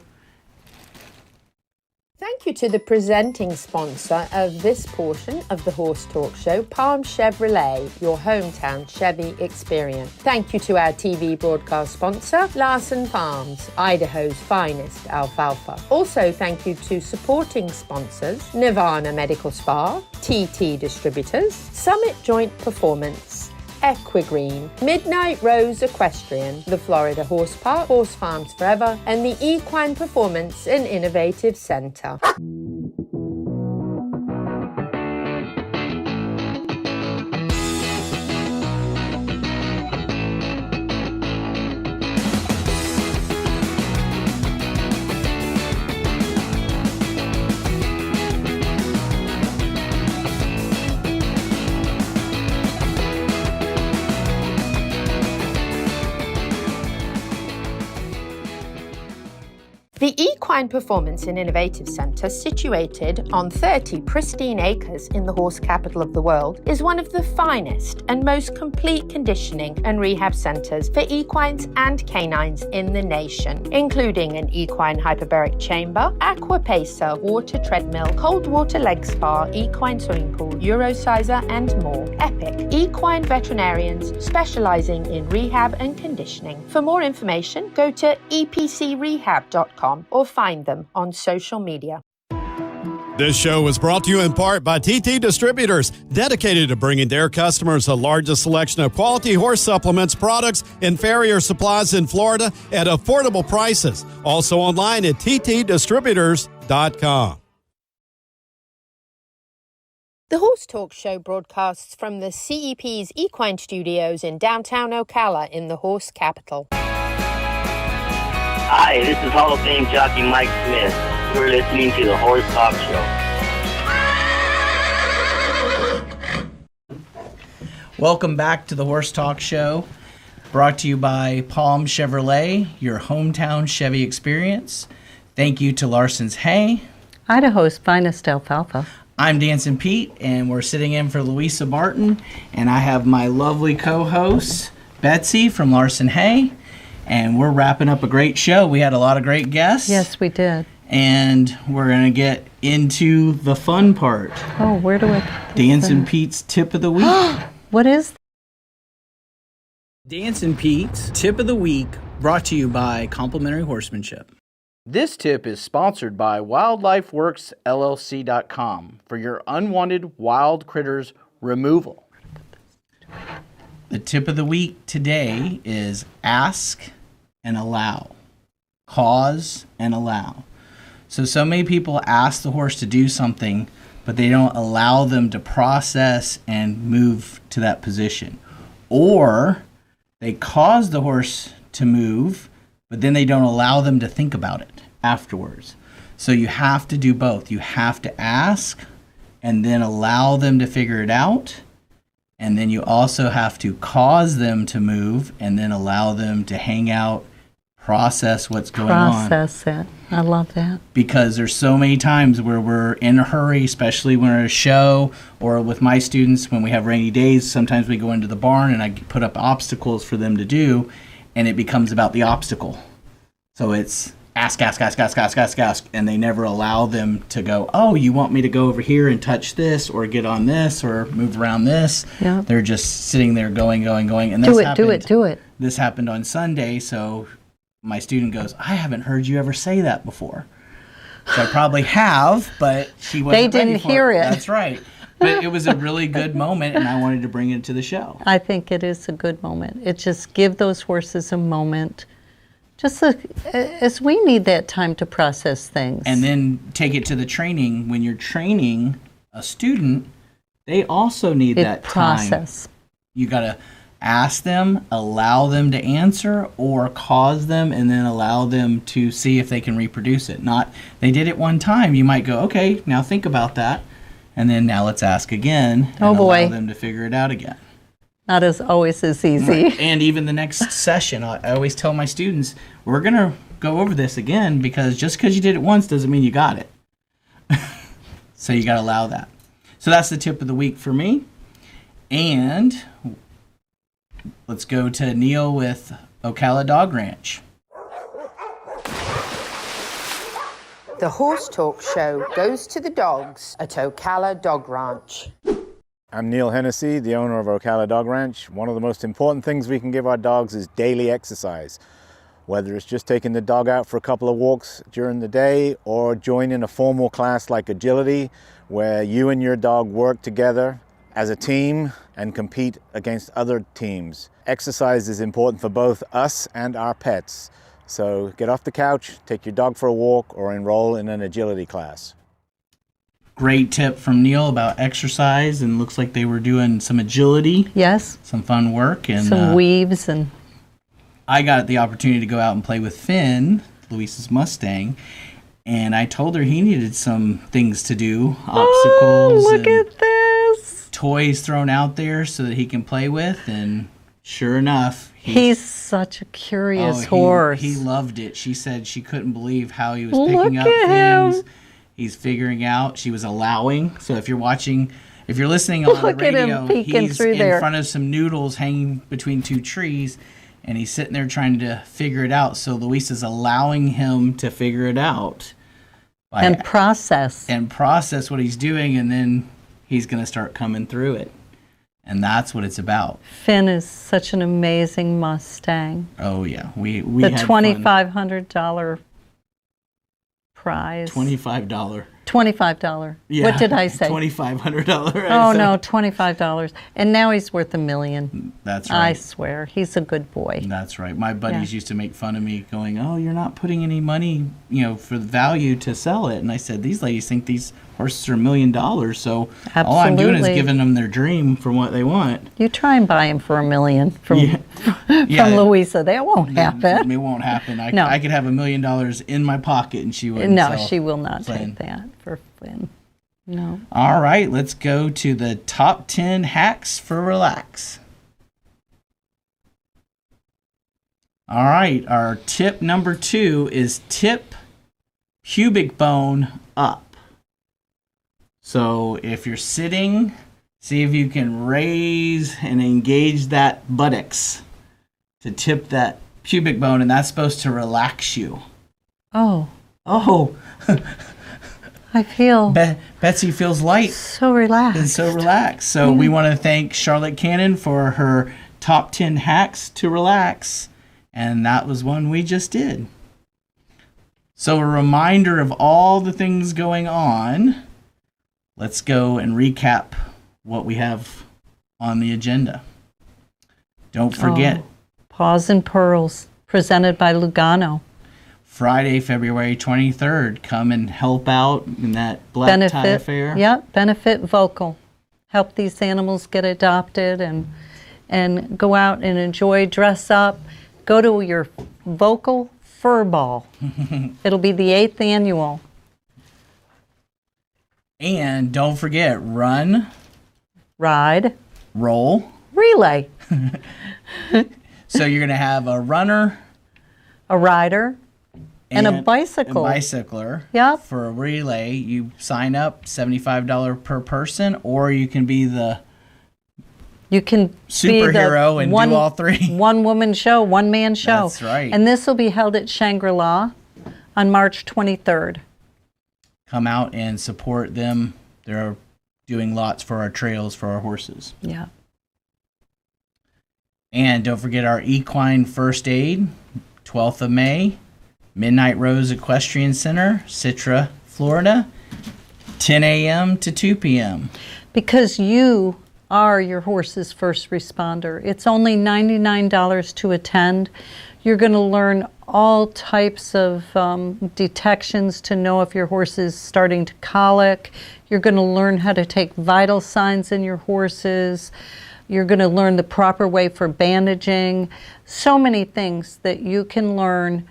Thank you to the presenting sponsor of this portion of the Horse Talk Show, Palm Chevrolet, your hometown Chevy experience. Thank you to our TV broadcast sponsor, Larsen Farms, Idaho's finest alfalfa. Also, thank you to supporting sponsors, Nirvana Medical Spa, TT Distributors, Summit Joint Performance, Equigreen, Midnight Rose Equestrian, the Florida Horse Park, Horse Farms Forever, and the Equine Performance and Innovative Center. The Equine Performance and Innovative Center, situated on 30 pristine acres in the horse capital of the world, is one of the finest and most complete conditioning and rehab centers for equines and canines in the nation, including an equine hyperbaric chamber, aqua pacer, water treadmill, cold water leg spa, equine swimming pool, Eurosizer, and more. Epic equine veterinarians specializing in rehab and conditioning. For more information, go to epcrehab.com or find them on social media. This show was brought to you in part by TT Distributors, dedicated to bringing their customers the largest selection of quality horse supplements, products, and farrier supplies in Florida at affordable prices. Also online at ttdistributors.com. The Horse Talk Show broadcasts from the CEP's Equine Studios in downtown Ocala in the horse capital. Hi, this is Hall of Fame jockey Mike Smith. You're listening to the Horse Talk Show. Welcome back to the Horse Talk Show, brought to you by Palm Chevrolet, your hometown Chevy experience. Thank you to Larsen Hay, Idaho's finest alfalfa. I'm Dancing Pete, and we're sitting in for Louisa Barton, and I have my lovely co-host, Betsy from Larsen Hay, and we're wrapping up a great show. We had a lot of great guests. Yes, we did. And we're going to get into the fun part. Oh, where do I... Dancing Pete's Tip of the Week. What is that? Dancing Pete's Tip of the Week, brought to you by Complimentary Horsemanship. This tip is sponsored by WildlifeWorksLLC.com for your unwanted wild critters removal. The tip of the week today is ask and allow. Cause and allow. So many people ask the horse to do something, but they don't allow them to process and move to that position. Or they cause the horse to move, but then they don't allow them to think about it afterwards. So you have to do both. You have to ask and then allow them to figure it out. And then you also have to cause them to move and then allow them to hang out, process what's going on. Process it. I love that. Because there's so many times where we're in a hurry, especially when we're at a show or with my students when we have rainy days. Sometimes we go into the barn and I put up obstacles for them to do, and it becomes about the obstacle. So it's ask, and they never allow them to go, oh, you want me to go over here and touch this or get on this or move around this? Yeah. They're just sitting there going. And do it. This happened on Sunday, so my student goes, I haven't heard you ever say that before. So I probably have, but she wasn't They didn't ready for hear it. That's right. But it was a really good moment, and I wanted to bring it to the show. I think it is a good moment. It just give those horses a moment. Just as we need that time to process things. And then take it to the training. When you're training a student, they also need that process. Time. You got to ask them, allow them to answer, or cause them and then allow them to see if they can reproduce it. Not, they did it one time. You might go, okay, now think about that. And then now let's ask again and allow them to figure it out again. Not as always as easy. Right. And even the next session, I always tell my students, we're going to go over this again because just because you did it once doesn't mean you got it. So you got to allow that. So that's the tip of the week for me. And let's go to Neil with Ocala Dog Ranch. The Horse Talk Show goes to the dogs at Ocala Dog Ranch. I'm Neil Hennessy, the owner of Ocala Dog Ranch. One of the most important things we can give our dogs is daily exercise. Whether it's just taking the dog out for a couple of walks during the day or joining a formal class like agility, where you and your dog work together as a team and compete against other teams. Exercise is important for both us and our pets. So get off the couch, take your dog for a walk, or enroll in an agility class. Great tip from Neil about exercise, and looks like they were doing some agility. Yes. Some fun work. And some weaves. And I got the opportunity to go out and play with Finn, Louisa's Mustang, and I told her he needed some things to do, obstacles. Oh, look at this. Toys thrown out there so that he can play with, and sure enough, he's such a curious horse. He loved it. She said she couldn't believe how he was picking up things. He's figuring out. She was allowing. So if you're watching, if you're listening on the radio, he's in front of some noodles hanging between two trees, and he's sitting there trying to figure it out. So Louisa's allowing him to figure it out. And process. And process what he's doing, and then he's going to start coming through it. And that's what it's about. Finn is such an amazing Mustang. Oh, yeah. We the had $2,500 prize. $25. Yeah, what did I say? $2,500. Oh, no, $25. And now he's worth $1 million. That's right. I swear. He's a good boy. That's right. My buddies used to make fun of me going, oh, you're not putting any money, for the value to sell it. And I said, these ladies think these horses are $1 million. So all I'm doing is giving them their dream for what they want. You try and buy him for $1 million from Louisa. That won't happen. It won't happen. I could have $1 million in my pocket and she wouldn't. No, she will not take that for Finn. No. All right, let's go to the top 10 hacks for relax. All right, our tip number 2 is tip pubic bone up. So if you're sitting, see if you can raise and engage that buttocks to tip that pubic bone, and that's supposed to relax you. Oh. I feel Betsy feels light. So relaxed. And so relaxed. So we want to thank Charlotte Cannon for her top 10 hacks to relax. And that was one we just did. So a reminder of all the things going on. Let's go and recap what we have on the agenda. Don't forget. Paws and Pearls, presented by Lugano. Friday, February 23rd. Come and help out in that black tie affair. Yep, benefit vocal. Help these animals get adopted and go out and enjoy, dress up. Go to your vocal Furball. It'll be the 8th annual. And don't forget, run, ride, roll, relay. So you're going to have a runner, a rider, and a bicycle. A bicycler. Yep. For a relay, you sign up, $75 per person, or you can be the superhero and do all three. One woman show, one man show. That's right. And this will be held at Shangri-La on March 23rd. Come out and support them. They're doing lots for our trails for our horses. Yeah. And don't forget our equine first aid, 12th of May, Midnight Rose Equestrian Center, Citra, Florida, 10 a.m. to 2 p.m. Because you are your horse's first responder. It's only $99 to attend. You're going to learn all types of detections to know if your horse is starting to colic. You're going to learn how to take vital signs in your horses. You're going to learn the proper way for bandaging. So many things that you can learn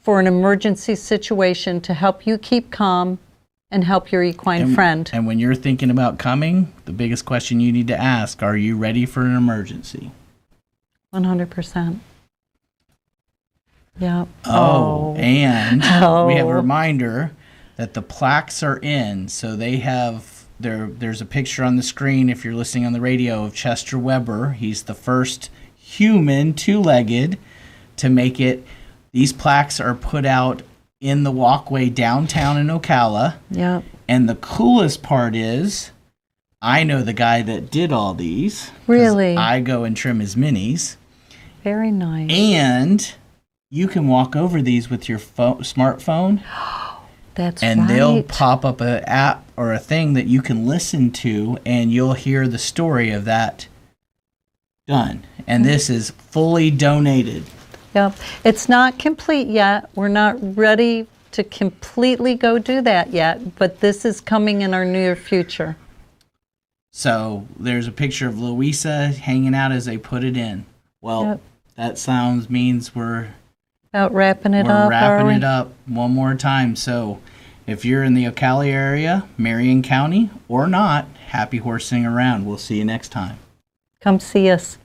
for an emergency situation to help you keep calm and help your equine friend. And when you're thinking about coming, the biggest question you need to ask, are you ready for an emergency? 100%. Yeah. And we have a reminder that the plaques are in. So they have, there's a picture on the screen if you're listening on the radio of Chester Weber. He's the first human two-legged to make it. These plaques are put out in the walkway downtown in Ocala. Yeah. And the coolest part is, I know the guy that did all these. Really? I go and trim his minis. Very nice. And you can walk over these with your smartphone. That's and right. they'll pop up an app or a thing that you can listen to, and you'll hear the story of that done. And this is fully donated. Yep. It's not complete yet. We're not ready to completely go do that yet, but this is coming in our near future. So there's a picture of Louisa hanging out as they put it in. Well, that sounds means we're about wrapping it up. We're wrapping it up one more time. So if you're in the Ocala area, Marion County, or not, happy horsing around. We'll see you next time. Come see us.